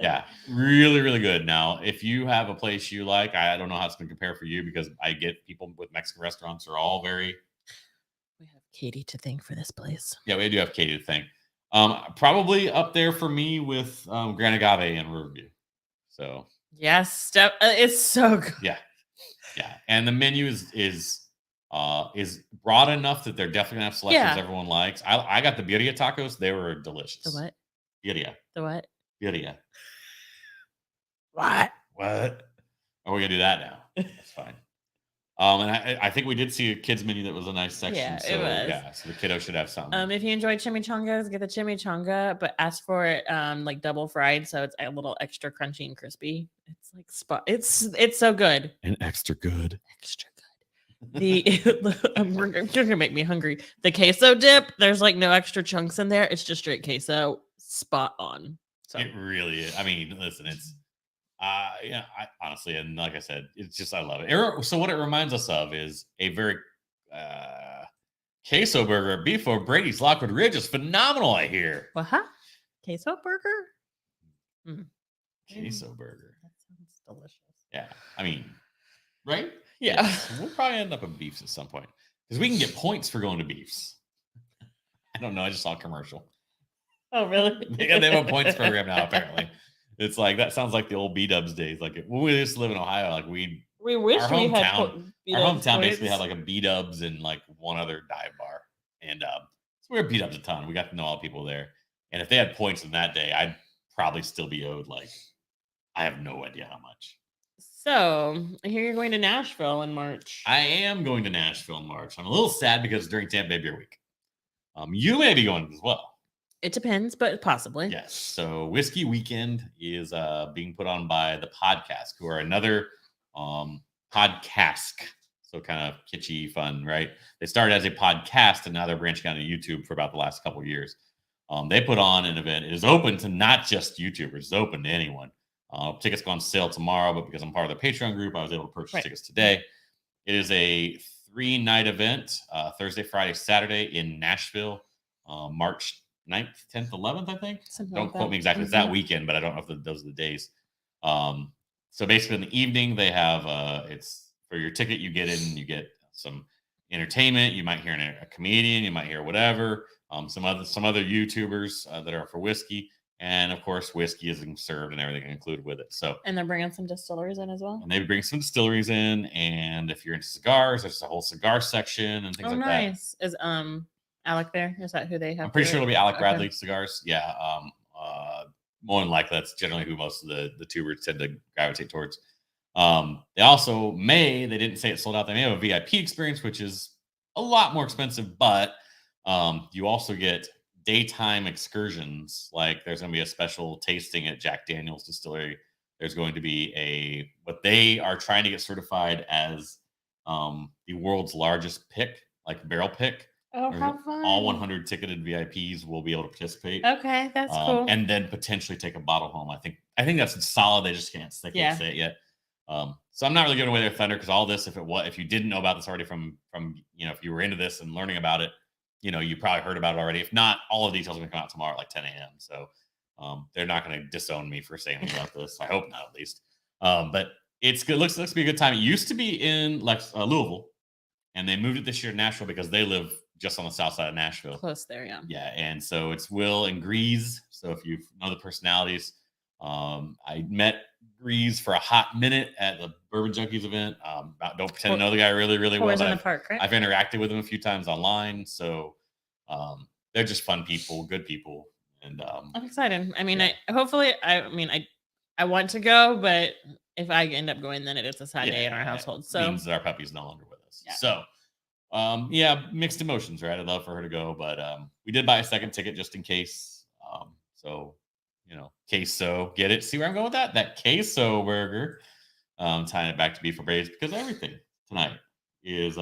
Yeah, really, really good. Now, if you have a place you like, I don't know how it's going to compare for you because I get people with Mexican restaurants are all very. We have Katie to thank for this place. Yeah, we do have Katie to thank. Probably up there for me with Grand Agave and Riverview. So yes, it's so good. Yeah, and the menu is broad enough that they're definitely gonna have selections everyone likes. I got the birria tacos; they were delicious. The what? Birria. The what? Birria. What? What? Are we gonna do that now? That's fine. And I think we did see a kids menu that was a nice section. Yeah, it So was. yeah, so the kiddo should have something. If you enjoy chimichangas, get the chimichanga, but ask for it like double fried, so it's a little extra crunchy and crispy. It's like it's so good. And extra good. Extra good. You're gonna make me hungry. The queso dip, there's like no extra chunks in there. It's just straight queso, spot on. So It really is. I mean, listen, it's yeah, honestly, and like I said, it's just I love it. So what it reminds us of is a very queso burger at Beef Brady's Lockwood Ridge is phenomenal. I hear what? Huh? Queso burger? queso burger. That sounds delicious. Yeah, I mean, right? Yeah. Yes. We'll probably end up at Beefs at some point because we can get points for going to Beefs. I don't know. I just saw a commercial. Oh, really? They have a points program now. Apparently, it's like that sounds like the old B-Dubs days. Like when we used to live in Ohio, like we wish our we had hometown basically had like a B-Dubs and like one other dive bar, and so we were B-Dubs a ton. We got to know all the people there, and if they had points in that day, I'd probably still be owed like I have no idea how much. So I hear you're going to Nashville in March. I am going to Nashville in March. I'm a little sad because during Tampa Bay Beer Week. You may be going as well. It depends, but possibly. Yes. So Whiskey Weekend is being put on by the Podcast, who are another podcast. So kind of kitschy, fun, right? They started as a podcast, and now they're branching out to YouTube for about the last couple of years. They put on an event. It is open to not just YouTubers. It's open to anyone. Tickets go on sale tomorrow, but because I'm part of the Patreon group, I was able to purchase tickets today. It is a 3-night event, Thursday, Friday, Saturday in Nashville, March 9th, 10th, 11th, I think. Don't quote me exactly. It's that weekend, but I don't know if those are the days. So basically in the evening, they have, it's for your ticket, you get in, you get some entertainment. You might hear a comedian, you might hear whatever, some other YouTubers that are for whiskey. And of course, whiskey is served and everything included with it. So, and they're bringing some distilleries in as well. And they bring some distilleries in. And if you're into cigars, there's a whole cigar section and things like that. Oh, nice. Is Alec there? Is that who they have? I'm pretty sure it'll be Alec Bradley cigars. Yeah. More than likely, that's generally who most of the tubers tend to gravitate towards. They also they didn't say it sold out. They may have a VIP experience, which is a lot more expensive, but you also get daytime excursions. Like there's going to be a special tasting at Jack Daniel's Distillery. There's going to be what they are trying to get certified as the world's largest pick, like barrel pick. Oh, how fun. All 100 ticketed VIPs will be able to participate. Okay, that's cool. And then potentially take a bottle home. I think that's solid. They just can't say it yet. So I'm not really giving away their thunder because all this, if you didn't know about this already from if you were into this and learning about it, you probably heard about it already. If not, all the details are going to come out tomorrow at like 10 a.m. So they're not going to disown me for saying about this. I hope not, at least. But it's good. Looks to be a good time. It used to be in Louisville, and they moved it this year to Nashville because they live just on the south side of Nashville. Close there, yeah. Yeah, and so it's Will and Grease. So if you know the personalities, I met Grease for a hot minute at the Bourbon Junkies event. Don't pretend to know the guy really, really well. In the park, right? I've interacted with him a few times online. So they're just fun people, good people. And I'm excited. I mean, I want to go, but if I end up going, then it's a sad day in our household. So means that our puppy's no longer with us. Yeah. So mixed emotions, right? I'd love for her to go, but we did buy a second ticket just in case. So queso, get it? See where I'm going with that? That queso burger. Tying it back to Beef Brady's because everything tonight is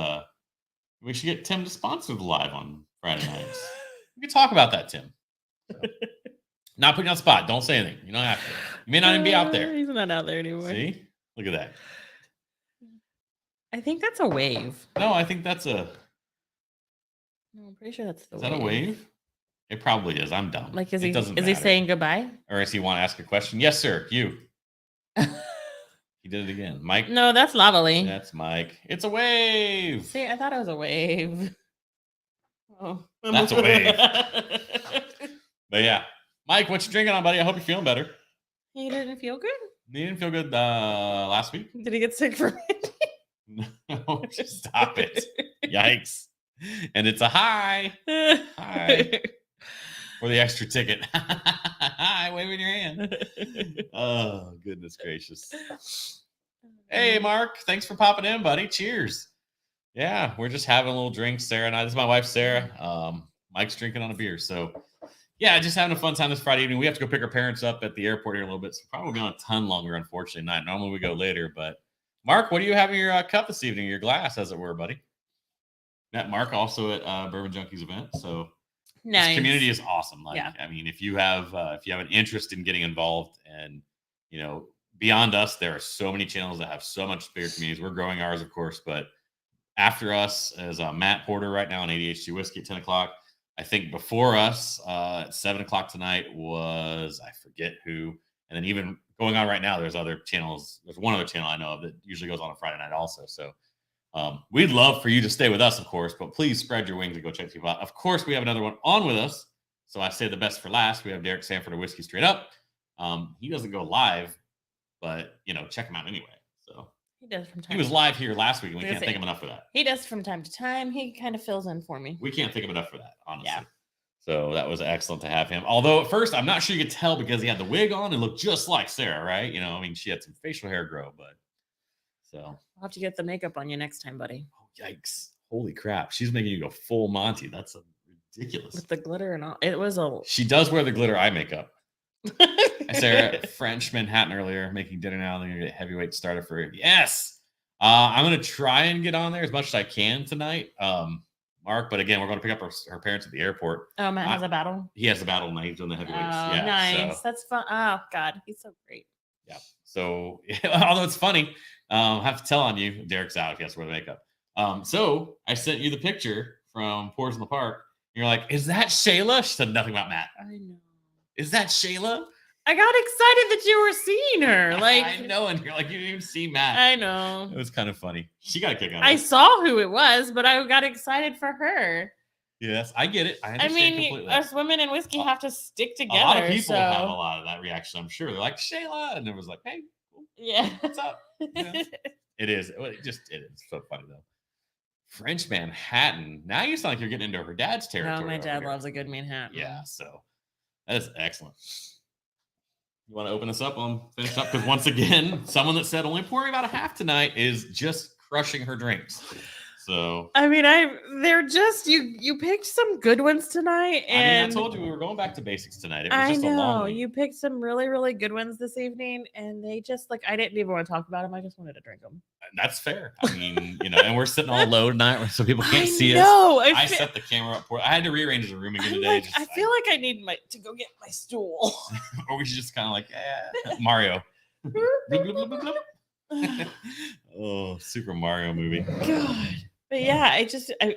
we should get Tim to sponsor the live on Friday nights. We can talk about that, Tim. So, not putting you on the spot. Don't say anything. You don't have to. You may not even be out there. He's not out there anymore. See? Look at that. I think that's a wave. No, I think that's No, I'm pretty sure that's the Is wave. that a wave? It probably is. I'm dumb. Like, is he saying goodbye? Or does he want to ask a question? Yes, sir. You. He did it again. Mike. No, that's Lavally. That's Mike. It's a wave. See, I thought it was a wave. Oh. That's a wave. But yeah. Mike, what you drinking on, buddy? I hope you're feeling better. He didn't feel good? He didn't feel good last week? Did he get sick from it? No, just stop it. Yikes. And it's a hi. Hi. For the extra ticket. Hi, wave in your hand. Oh, goodness gracious. Hey, Mark. Thanks for popping in, buddy. Cheers. Yeah, we're just having a little drink, Sarah and I. This is my wife, Sarah. Mike's drinking on a beer. So, yeah, just having a fun time this Friday evening. We have to go pick our parents up at the airport here in a little bit. So, probably going a ton longer, unfortunately, not. Normally, we go later. But, Mark, what do you have in your cup this evening? Your glass, as it were, buddy. Met Mark also at Bourbon Junkies event. So, Nice. this community is awesome. Like, Yeah. I mean, if you have an interest in getting involved, and beyond us, there are so many channels that have so much bigger communities. We're growing ours, of course, but after us is Matt Porter right now on ADHD Whiskey at 10 o'clock. I think before us at 7 o'clock tonight was, I forget who. And then even going on right now, there's other channels. There's one other channel I know of that usually goes on a Friday night also. So we'd love for you to stay with us, of course, but please spread your wings and go check people out. Of course, we have another one on with us. So I say the best for last. We have Derek Sanford of Whiskey Straight Up. He doesn't go live, but check him out anyway. So He does from time. he was to live here last week, and we Like I can't say, thank him enough for that. He does from time to time. He kind of fills in for me. We can't thank him enough for that, honestly. Yeah. So that was excellent to have him. Although at first, I'm not sure you could tell because he had the wig on and looked just like Sarah, right? I mean, she had some facial hair grow, but so. I'll have to get the makeup on you next time, buddy. Oh, yikes. Holy crap. She's making you go full Monty. That's ridiculous. With the glitter and all. It was a. She does wear the glitter eye makeup. I Sarah, French Manhattan earlier, making dinner now. They're going to get heavyweight starter for it. Yes. I'm going to try and get on there as much as I can tonight. Mark, but again, we're going to pick up her parents at the airport. Oh, Matt has a battle. He has the battle tonight. He's doing the Oh, heavyweights. Yeah, nice. so, That's fun. Oh, God. He's so great. yeah. So, although it's funny, I have to tell on you, Derek's out if he has to wear the makeup. So I sent you the picture from Pours in the Park. You're like, is that Shayla? She said nothing about Matt. I know. Is that Shayla? I got excited that you were seeing her. Like, I know, and you're like, you didn't even see Matt. I know. It was kind of funny. She got a kick out of I it. saw who it was, but I got excited for her. Yes, I get it. I I understand mean, completely. us women in whiskey have to stick A together. lot of people so. have a lot of that reaction, I'm sure. They're like, Shayla. And it was like, hey, Yeah. what's up? Yeah. It is. It is so funny, though. French Manhattan. Now you sound like you're getting into her dad's territory. Oh, my over dad here. loves a good Manhattan. Yeah, so that is excellent. You want to open us up on finish up? Because once again, someone that said only pouring about a half tonight is just crushing her drinks. So I mean, they're just you picked some good ones tonight, and I mean, I told you we were going back to basics tonight. It was I just a long know week. you picked some really, really good ones this evening, and they just I didn't even want to talk about them. I just wanted to drink them. That's fair. I mean, and we're sitting all low tonight, so people can't see us. No, I set the camera up for. I had to rearrange the room again today. I feel like I need to go get my stool. or we should just kind of like Mario. Bloop, bloop, bloop, bloop, bloop. Oh, Super Mario movie. God. But yeah,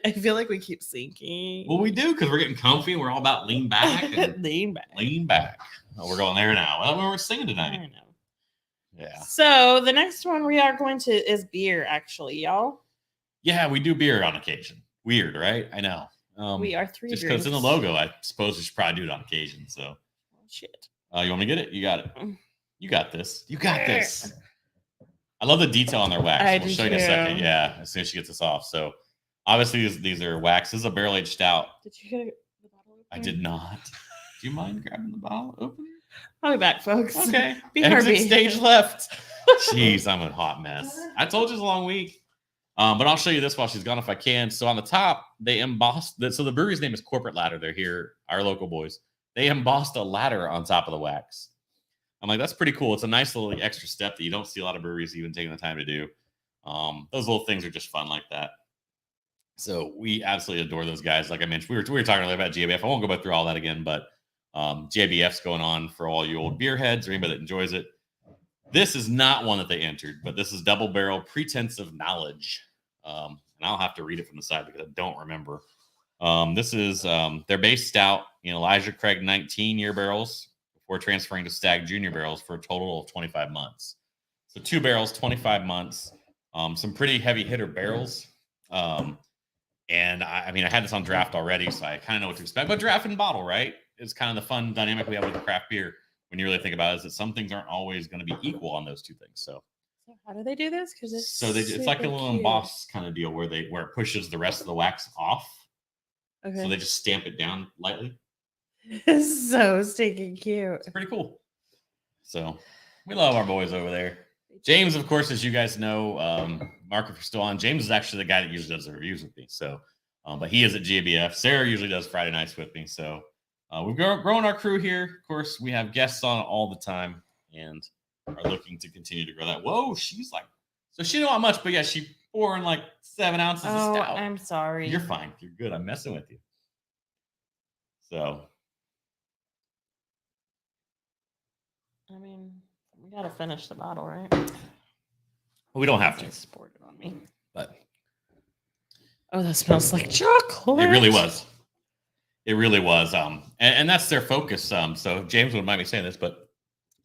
I feel like we keep sinking. Well, we do because we're getting comfy and we're all about lean back. And Lean back. lean back. Oh, we're going there now. Well, we're singing I tonight. know. Yeah. So the next one we are going to is beer, actually, y'all. Yeah, we do beer on occasion. Weird, right? I know. We are three just because it's in the drinks. logo, I suppose we should probably do it on occasion. So, Oh, shit. you want me to get it? You got it. Mm. You got this. You got this. I love the detail on their wax. I We'll do show you in a second. too. Yeah, as soon as she gets this off. So, obviously, these are wax. This is a barrel aged stout. Did you get the bottle opener? I did not. Do you mind grabbing the bottle opener? I'll be back, folks. Okay. BRB. Exit stage left. Jeez, I'm a hot mess. I told you it's a long week. But I'll show you this while she's gone if I can. So on the top, they embossed so the brewery's name is Corporate Ladder. They're here, our local boys. They embossed a ladder on top of the wax. I'm like, that's pretty cool. It's a nice little extra step that you don't see a lot of breweries even taking the time to do. Those little things are just fun like that. So we absolutely adore those guys. Like I mentioned, we were talking earlier about GABF. I won't go back through all that again, but GABF's going on for all you old beer heads or anybody that enjoys it. This is not one that they entered, but this is Double Barrel Pretense of Knowledge. And I'll have to read it from the side because I don't remember. This is their base stout in Elijah Craig 19-year barrels before transferring to Stag Junior barrels for a total of 25 months. So 2 barrels, 25 months. Some pretty heavy hitter barrels. And I mean, I had this on draft already, so I kind of know what to expect. But draft and bottle, right? It's kind of the fun dynamic we have with the craft beer when you really think about it, is that some things aren't always going to be equal on those two things. So how do they do this? Because it's like a little emboss kind of deal where it pushes the rest of the wax off. Okay. So they just stamp it down lightly. So stinking cute. It's pretty cool. So we love our boys over there. James, of course, as you guys know, Mark, if you're still on, James is actually the guy that usually does the reviews with me. So, but he is at GABF. Sarah usually does Friday nights with me. So we've grown our crew here. Of course, we have guests on all the time and are looking to continue to grow that. Whoa, she's like, so she don't want much, but yeah, she pouring like 7 ounces of stout. I'm sorry. You're fine. You're good. I'm messing with you. So, I mean, we gotta finish the bottle, right? we don't have to, It's sported on me. but Oh, that smells like chocolate. it really was. It really was. And that's their focus. So James wouldn't mind me saying this, but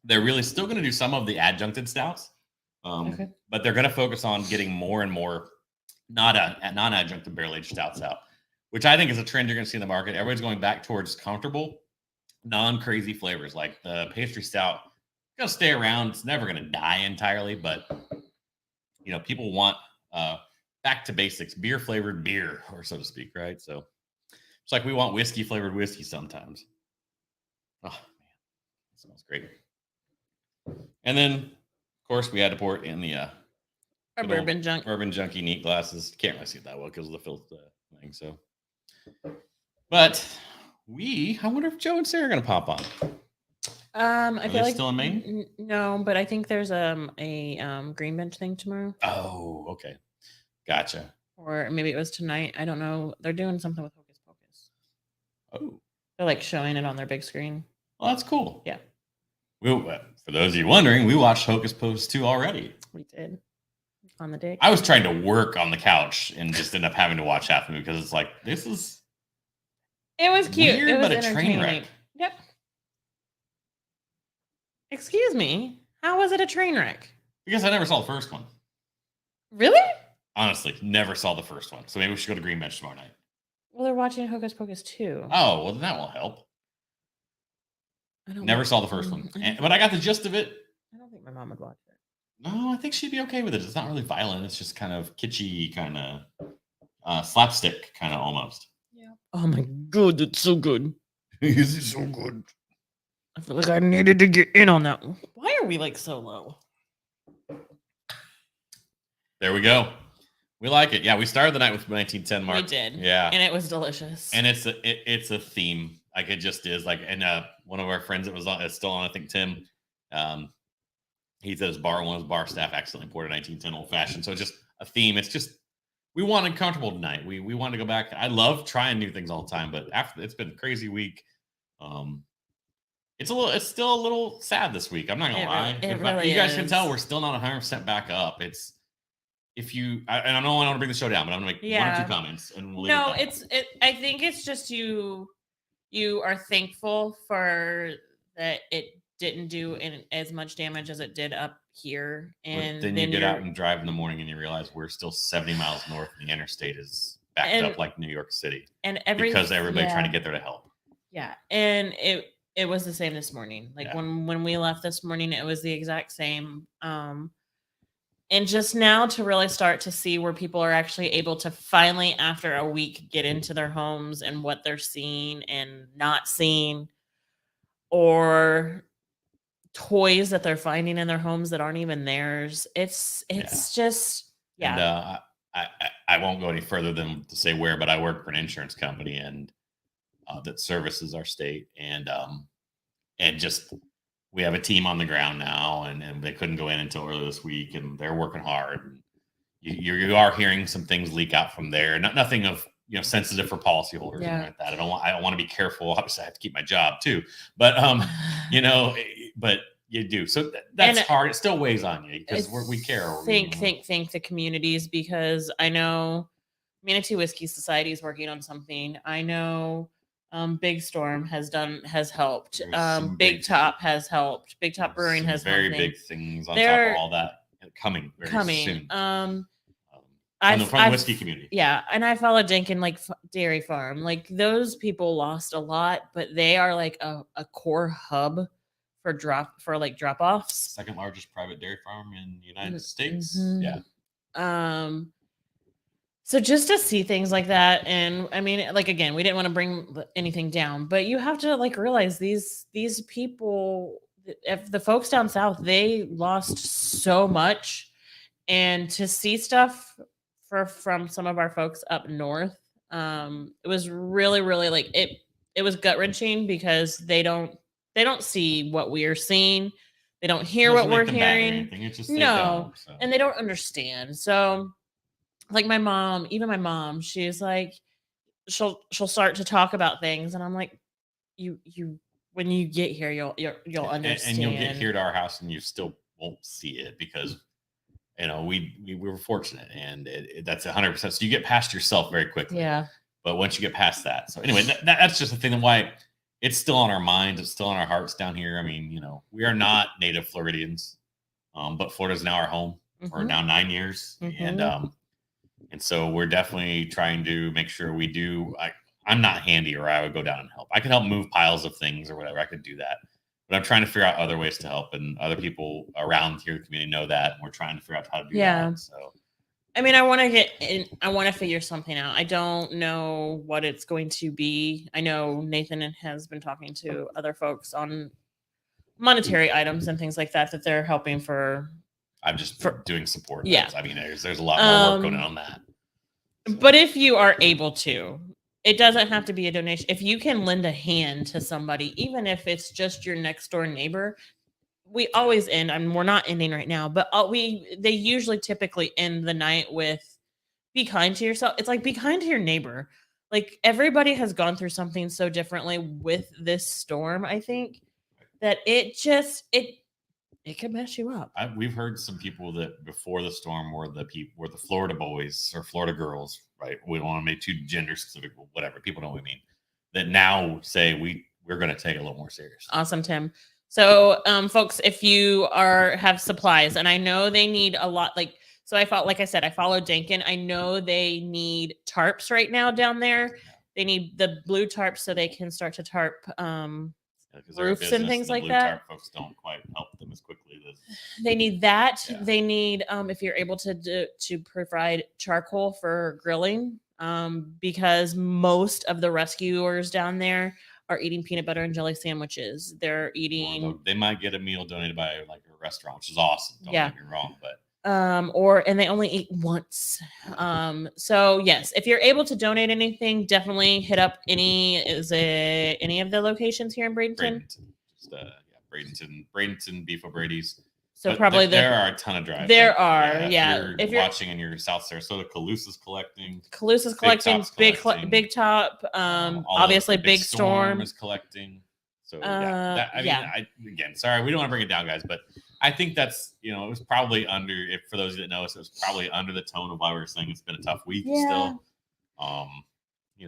they're really still going to do some of the adjuncted stouts. Okay. But they're going to focus on getting more and more non-adjuncted barrel-aged stouts out, which I think is a trend you're going to see in the market. Everybody's going back towards comfortable, non-crazy flavors. Like the pastry stout, it's going to stay around. It's never going to die entirely, but people want back to basics, beer-flavored beer, or so to speak, right? So it's like we want whiskey-flavored whiskey sometimes. Oh, man, it smells great. And then, of course, we had to pour it in the Our bourbon junk. Bourbon junkie neat glasses. Can't really see it that well because of the filth thing. So, but I wonder if Joe and Sarah are gonna pop on. I feel like still in Maine? No, but I think there's a green bench thing tomorrow. Oh, okay, gotcha. Or maybe it was tonight. I don't know. They're doing something with Hocus Pocus. Oh, They're like showing it on their big screen. well, that's cool. Yeah. For those of you wondering, we watched Hocus Pocus 2 already. We did. On the day. I was trying to work on the couch and just ended up having to watch half the movie because it's like, this is It was cute. weird, It was but a train entertaining. wreck. Yep. Excuse me. How was it a train wreck? Because I never saw the first one. Really? Honestly, never saw the first one. So maybe we should go to Green Bench tomorrow night. Well, they're watching Hocus Pocus 2. Oh, well, then that will help. I don't Never want- saw the first one. But I got the gist of it. I don't think my mom would watch it. No, I think she'd be okay with it. It's not really violent. It's just kind of kitschy, kind of slapstick, kind of almost. Yeah. Oh my god, it's so good. Is it so good? I feel like I needed to get in on that one. Why are we like so low? There we go. We like it. Yeah, we started the night with 1910 Mark. We did. Yeah. And it was delicious. And it's a theme. Like it just is. Like, and one of our friends that was on, is still on, I think Tim. He's at one of his bar staff accidentally poured a 1910 old fashioned. So it's just a theme. It's just we wanted comfortable tonight. We wanted to go back. I love trying new things all the time, but after it's been a crazy week. It's still a little sad this week. I'm not gonna lie. You guys can tell we're still not 100% back up. It's and I don't want to bring the show down, but I'm gonna make one or two comments and we'll leave it. I think it's just you are thankful for that it didn't do as much damage as it did up here, and then you get out and drive in the morning and you realize we're still 70 miles north and the interstate is backed up like New York City, and because everybody trying to get there to help. Yeah, and it was the same this morning. Like when we left this morning, it was the exact same. And just now to really start to see where people are actually able to finally, after a week, get into their homes and what they're seeing and not seeing, or toys that they're finding in their homes that aren't even theirs. It's just, yeah. And I won't go any further than to say where, but I work for an insurance company and that services our state, and just we have a team on the ground now, and they couldn't go in until early this week, and they're working hard. And you are hearing some things leak out from there. Nothing of sensitive for policyholders and like that. I want to be careful. Obviously, I have to keep my job too, but but you do. So that's hard. It still weighs on you because we care. Thank the communities, because I know Manatee Whiskey Society is working on something. I know Big Storm has helped. Big Top has helped. Big Top Brewing has very big things on top of all that coming soon. From the whiskey community. Yeah, and I follow Jenkin Dairy Farm. Like those people lost a lot, but they are like a core hub for drop offs. Second largest private dairy farm in the United States. Mm-hmm. Yeah. So just to see things like that, and I mean, like again, we didn't want to bring anything down, but you have to realize these people, if the folks down south, they lost so much, and to see stuff from some of our folks up north, it was really, really like it was gut wrenching because they don't see what we are seeing. They don't hear Doesn't what we're make them bad or hearing. anything. It's just they No, don't. So. and they don't understand. So like my mom, even my mom, she's like, she'll start to talk about things, and I'm like, you when you get here, you'll understand. And you'll get here to our house, and you still won't see it because we were fortunate, and that's 100%. So you get past yourself very quickly. Yeah. But once you get past that, so anyway, that's just the thing. And why it's still on our minds, it's still on our hearts down here. I mean, we are not native Floridians, but Florida's now our home for now 9 years, and so we're definitely trying to make sure we do. I'm not handy, or I would go down and help. I could help move piles of things or whatever. I could do that, but I'm trying to figure out other ways to help, and other people around here in the community know that, and we're trying to figure out how to do that. So. I mean, I want to get in, I want to figure something out. I don't know what it's going to be. I know Nathan has been talking to other folks on monetary items and things like that they're helping for. I'm just doing support. Yeah. I mean, there's a lot more work going on that. So. But if you are able to, it doesn't have to be a donation. If you can lend a hand to somebody, even if it's just your next door neighbor, we always end. I mean, we're not ending right now, but they usually typically end the night with be kind to yourself. It's like be kind to your neighbor. Like everybody has gone through something so differently with this storm. I think that it could mess you up. We've heard some people that before the storm were the Florida boys or Florida girls, right? We don't want to make too gender specific, whatever. People know what we mean. That now say we're going to take it a little more serious. Awesome, Tim. So, folks, if you have supplies, and I know they need a lot, so like I said, I followed Dankin. I know they need tarps right now down there. Yeah. They need the blue tarps so they can start to tarp roofs and things like that. Tarp folks don't quite help them as quickly as they need that. Yeah. They need, if you're able to provide charcoal for grilling, because most of the rescuers down there are eating peanut butter and jelly sandwiches. They're eating. They might get a meal donated by like a restaurant, which is awesome. Don't get me wrong, but and they only eat once. So yes, if you're able to donate anything, definitely hit up any of the locations here in Bradenton. Bradenton, Beef O'Brady's. So probably there are a ton of drives. There are, yeah. If you're watching in your South Sarasota, Calusa's collecting. Big Top. Obviously, Big Storm is collecting. So again, sorry, we don't want to bring it down, guys, but I think that's it was probably for those that know us, it was probably under the tone of why we were saying it's been a tough week still. I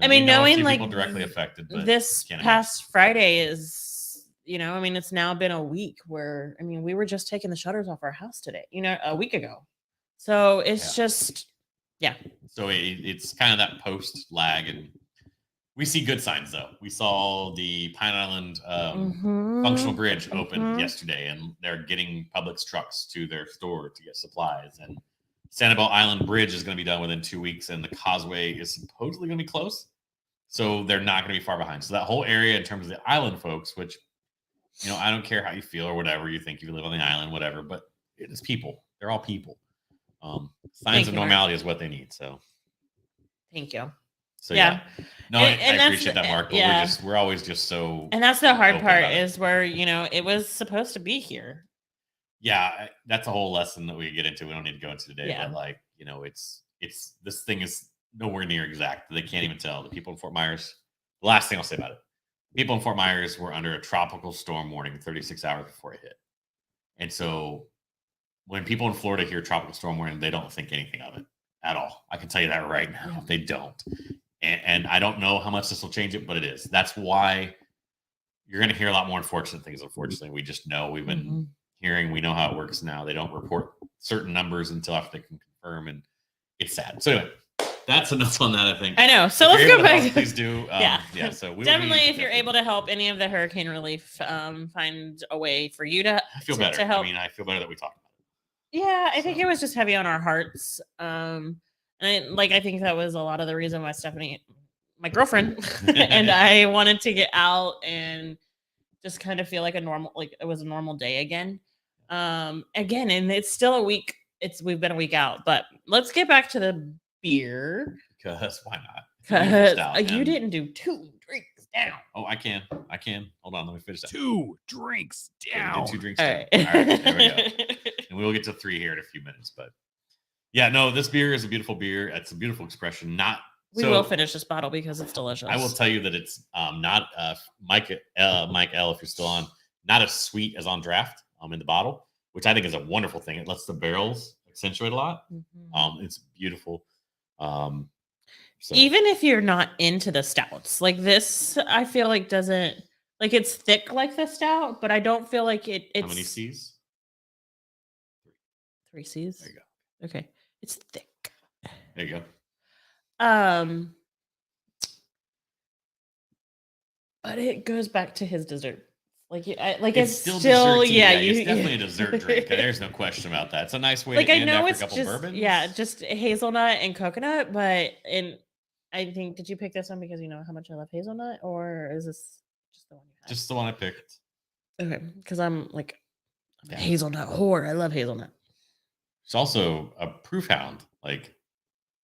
mean, knowing like people directly affected, but this past Friday is. It's now been a week where, we were just taking the shutters off our house today, a week ago. So it's just. So it's kind of that post lag, and we see good signs though. We saw the Pine Island functional bridge open yesterday, and they're getting Publix trucks to their store to get supplies. And Sanibel Island Bridge is going to be done within 2 weeks, and the causeway is supposedly going to be close. So they're not going to be far behind. So that whole area in terms of the island folks, which I don't care how you feel or whatever you think, you live on the island, whatever, but it is people. They're all people. Signs of normality is what they need. So thank you. So I appreciate that, Mark. But we're always just so. And that's the hard part is where it was supposed to be here. Yeah, that's a whole lesson that we get into. We don't need to go into today, but it's this thing is nowhere near exact. They can't even tell. The people in Fort Myers. The last thing I'll say about it. People in Fort Myers were under a tropical storm warning 36 hours before it hit. And so when people in Florida hear tropical storm warning, they don't think anything of it at all. I can tell you that right now. Yeah. They don't. And I don't know how much this will change it, but it is. That's why you're going to hear a lot more unfortunate things. Unfortunately, we just know we've been hearing, we know how it works now. They don't report certain numbers until after they can confirm. And it's sad. So anyway. That's enough on that, I think. I know. So let's go back. Help, please do. So definitely, if you're able to help any of the hurricane relief, find a way for you to. I feel better. To help. I feel better that we talked about it. Yeah, I think it was just heavy on our hearts. And I think that was a lot of the reason why Stephanie, my girlfriend, and I wanted to get out and just kind of feel like it was a normal day again. Again, and it's still a week. We've been a week out, but let's get back to the beer. Because why not? Beautiful Because stout, you and- didn't do 2 drinks down. Oh, I can. Hold on, let me finish that. 2 drinks Okay, we down. did 2 drinks All down. right. All right, there we go. And we will get to 3 here in a few minutes. But yeah, no, this beer is a beautiful beer. It's a beautiful expression. We will finish this bottle because it's delicious. I will tell you that it's not Mike L, if you're still on, not as sweet as on draft in the bottle, which I think is a wonderful thing. It lets the barrels accentuate a lot. Mhm. It's beautiful. So Even if you're not into the stouts, like this, I feel like doesn't like it's thick like the stout, but I don't feel like it's how many C's? 3 C's. There you go. Okay, it's thick. There you go. But it goes back to his dessert. Like, It's still still desserty. yeah. It's definitely a dessert drink. There's no question about that. It's a nice way Like to I end know after it's a couple just bourbons. just hazelnut and coconut, but I think did you pick this one because you know how much I love hazelnut, or is this just the one you had? Just the one I picked. Okay, because I'm a Yeah. hazelnut whore. I love hazelnut. It's also a proof hound. Like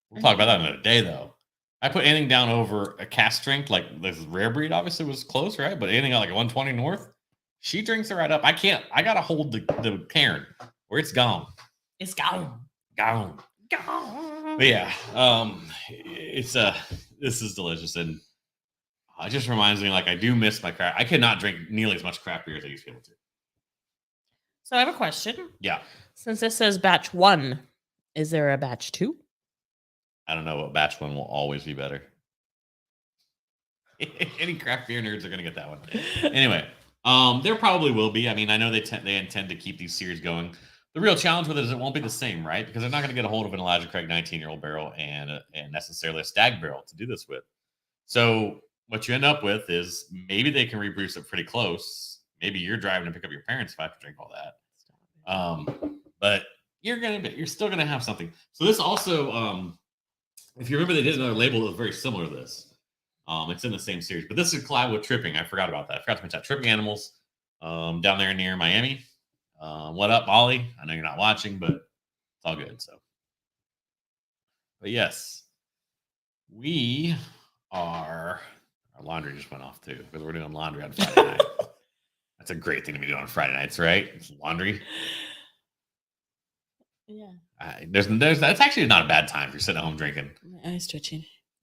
we'll talk about that another day, though. I put anything down over a cask strength, like this rare breed obviously was close, right? But anything like a 120 North, she drinks it right up. I can't. I gotta hold the Karen, or it's gone, It's gone. gone. Gone. But yeah, it's this is delicious, and it just reminds me like I do miss my craft. I cannot drink nearly as much craft beer as I used to be able to. So I have a question. Yeah, Since this says batch 1, is there a batch 2? I don't know what batch one will always be better. Any craft beer nerds are gonna get that one. Anyway, there probably will be. I mean, I know they intend to keep these series going. The real challenge with it is it won't be the same, right? Because they're not going to get a hold of an Elijah Craig 19-year-old barrel and necessarily a stag barrel to do this with. So what you end up with is maybe they can reproduce it pretty close. Maybe you're driving to pick up your parents if I have to drink all that. But you're still gonna have something. So this also, if you remember, they did another label that was very similar to this. It's in the same series, but this is collab with Tripping. I forgot about that. I forgot to mention that. Tripping Animals down there near Miami. What up, Ollie? I know you're not watching, but it's all good. So, but yes, we are. Our laundry just went off too because we're doing laundry on Friday night. That's a great thing to be doing on Friday nights, right? It's laundry. Yeah. There's that's actually not a bad time if you're sitting at home drinking. My eye's twitching.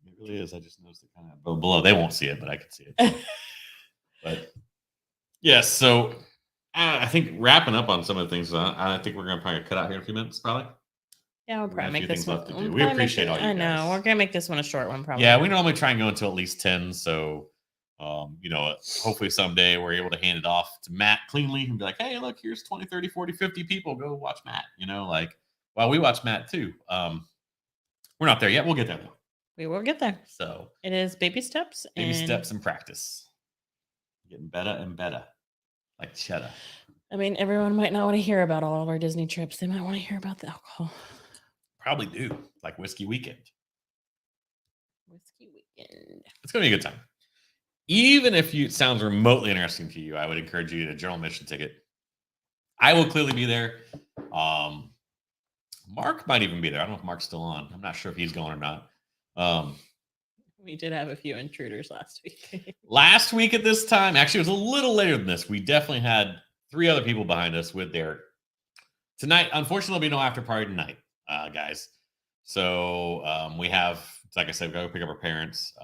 It really is. I just noticed it kind of below. They won't see it, but I can see it. But yes, so I think wrapping up on some of the things, I think we're going to probably cut out here in a few minutes, probably. Yeah, we'll We got a probably few make this things one. left to do. we'll We probably appreciate make all it- you I know. guys. We're going to make this one a short one, probably. Yeah, we normally try and go until at least 10. So, hopefully someday we're able to hand it off to Matt cleanly and be like, hey, look, here's 20, 30, 40, 50 people. Go watch Matt. Well, we watch Matt too. We're not there yet. We'll get there though. We will get there. So, It is baby steps. baby and, steps and practice. Getting better and better. Like cheddar. I mean, everyone might not want to hear about all of our Disney trips. They might want to hear about the alcohol. Probably do. Like Whiskey Weekend. Whiskey weekend. It's going to be a good time. Even if it sounds remotely interesting to you, I would encourage you to get a general admission ticket. I will clearly be there. Mark might even be there. I don't know if Mark's still on. I'm not sure if he's going or not. We did have a few intruders last week. Last week at this time, actually, it was a little later than this. We definitely had 3 other people behind us with Derek. Tonight, unfortunately, there'll be no after party tonight, guys. So we have, like I said, we got to pick up our parents.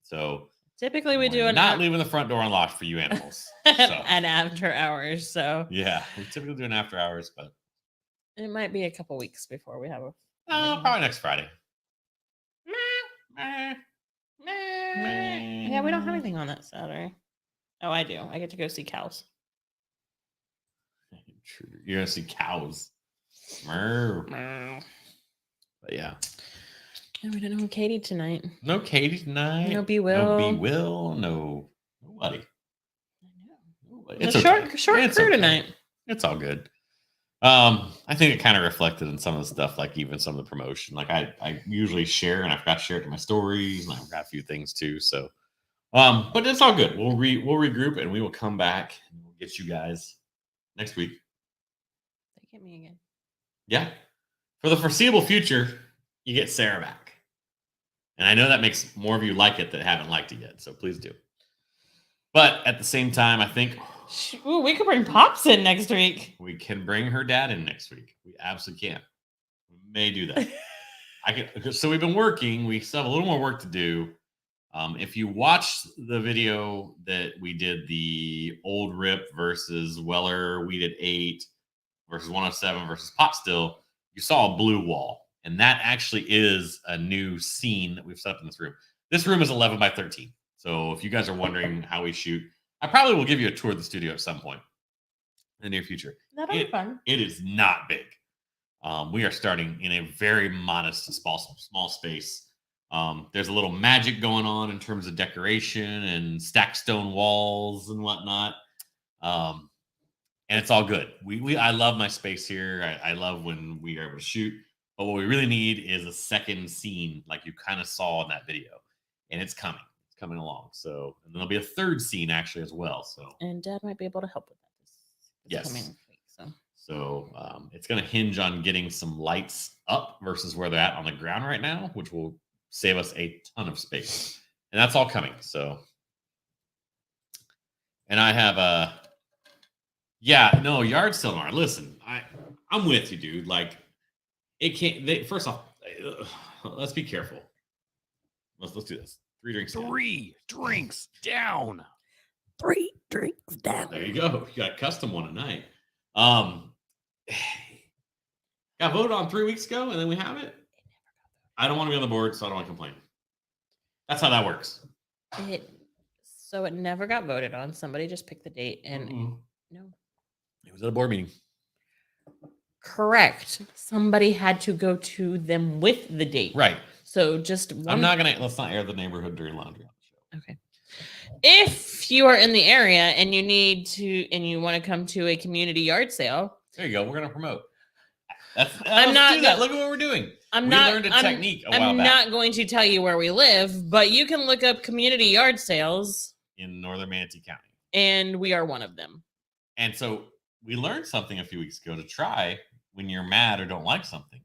So Typically, we we're do not leaving the front door unlocked for you animals. So an after hours. So yeah, we typically do an after hours, but it might be a couple weeks before we have a. probably next Friday. Yeah, we don't have anything on that Saturday. Oh, I do. I get to go see cows. You're gonna see cows. But yeah, And we don't know Katie tonight. no Katie tonight. No B Will. No B Will. No nobody. Nobody. It's a short It's crew okay. tonight. It's all good. I think it kind of reflected in some of the stuff, like even some of the promotion. Like I usually share, and I forgot to share it in my stories, and I forgot a few things too. So But it's all good. We'll regroup and we will come back and we'll get you guys next week. They get me again. Yeah. For the foreseeable future, you get Sarah back. And I know that makes more of you like it that haven't liked it yet, so please do. But at the same time, I think Ooh, we could bring Pops in next week. we can bring her dad in next week. We absolutely can. We may do that. So we've been working. We still have a little more work to do. If you watch the video that we did, the Old Rip versus Weller, we did 8 versus 107 versus Pot Still, you saw a blue wall. And that actually is a new scene that we've set up in this room. This room is 11 by 13. So if you guys are wondering how we shoot, I probably will give you a tour of the studio at some point in the near future. That'll be fun. It is not big. We are starting in a very modest, small space. There's a little magic going on in terms of decoration and stacked stone walls and whatnot. And it's all good. I love my space here. I love when we are able to shoot. But what we really need is a second scene, like you kind of saw in that video, and it's coming. It's coming along. So, and there'll be a third scene actually as well. So, and Dad might be able to help with that this coming week. So it's going to hinge on getting some lights up versus where they're at on the ground right now, which will save us a ton of space, and that's all coming. So, and I have yard sale tomorrow. Listen, I'm with you, dude. Like. It can't. First off, let's be careful. Let's do this. 3 drinks down. 3 drinks down. 3 drinks down. There you go. You got a custom one tonight. Got voted on 3 weeks ago, and then we have it. I don't want to be on the board, so I don't want to complain. That's how that works. So it never got voted on. Somebody just picked the date, and no, it was at a board meeting. Correct. Somebody had to go to them with the date. Right. So let's not air the neighborhood dirty laundry on the show. Okay. If you are in the area and you want to come to a community yard sale. There you go. We're going to promote. Look at what we're doing. I'm not going to tell you where we live, but you can look up community yard sales in Northern Manatee County. And we are one of them. And so we learned something a few weeks ago to try when you're mad or don't like something.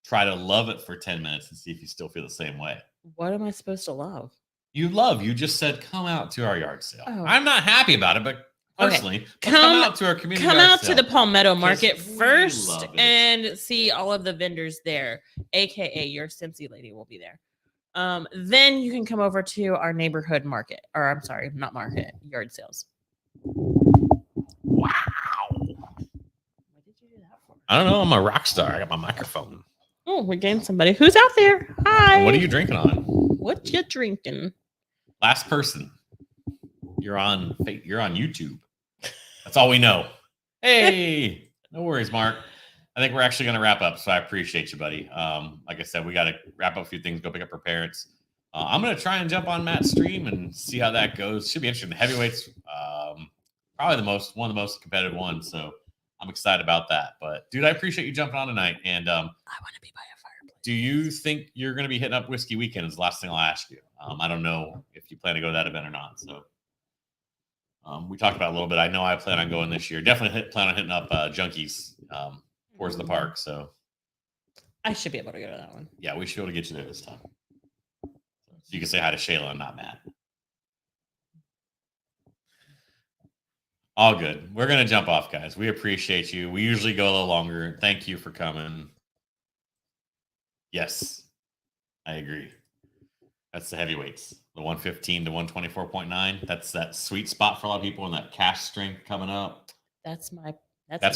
Try to love it for 10 minutes and see if you still feel the same way. What am I supposed to love? You just said, come out to our yard sale. Oh. I'm not happy about it, but personally, come out to our community yard sale. Come out to the Palmetto Market first and see all of the vendors there, aka your Cincy lady will be there. Then you can come over to our neighborhood market, or I'm sorry, not market, yard sales. Wow. I don't know. I'm a rock star. I got my microphone. Oh, we gained somebody. Who's out there? Hi. What are you drinking on? What you drinking? Last person. You're on YouTube. That's all we know. Hey, no worries, Mark. I think we're actually going to wrap up, so I appreciate you, buddy. Like I said, we got to wrap up a few things, go pick up our parents. I'm going to try and jump on Matt's stream and see how that goes. Should be interesting. The heavyweights, probably one of the most competitive ones, so I'm excited about that. But, dude, I appreciate you jumping on tonight. And I want to be by a fireplace. Do you think you're going to be hitting up Whiskey Weekend is the last thing I'll ask you. I don't know if you plan to go to that event or not. So we talked about it a little bit. I know I plan on going this year. Definitely plan on hitting up Junkies towards the park. So I should be able to go to that one. Yeah, we should be able to get you there this time. So you can say hi to Shayla and not Matt. All good. We're going to jump off, guys. We appreciate you. We usually go a little longer. Thank you for coming. Yes, I agree. That's the heavyweights, the 115 to 124.9. That's that sweet spot for a lot of people, and that cash strength coming up. That's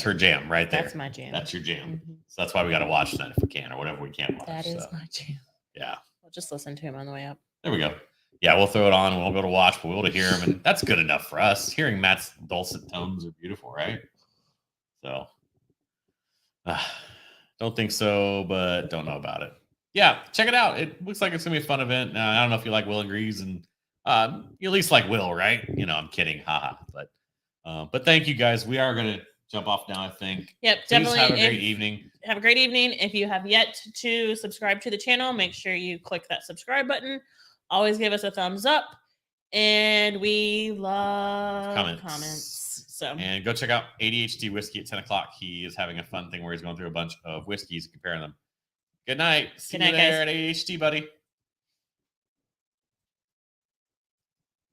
her jam right there. That's my jam. That's your jam. Mm-hmm. So that's why we got to watch that if we can, or whatever we can watch. That is my jam. Yeah. I'll just listen to him on the way up. There we go. Yeah, we'll throw it on and we'll go to watch. We'll be able to hear him, and that's good enough for us. Hearing Matt's dulcet tones are beautiful, right? So, don't think so, but don't know about it. Yeah, check it out. It looks like it's gonna be a fun event. Now, I don't know if you like Will and Grease, and you at least like Will, right? You know, I'm kidding, haha. But thank you guys. We are gonna jump off now, I think. Yep, Please definitely. Have a great evening. Have a great evening. If you have yet to subscribe to the channel, make sure you click that subscribe button. Always give us a thumbs up. And we love Comments. comments. So And go check out ADHD Whiskey at 10 o'clock. He is having a fun thing where he's going through a bunch of whiskeys and comparing them. Good night. See Good night, you there guys. at ADHD, buddy.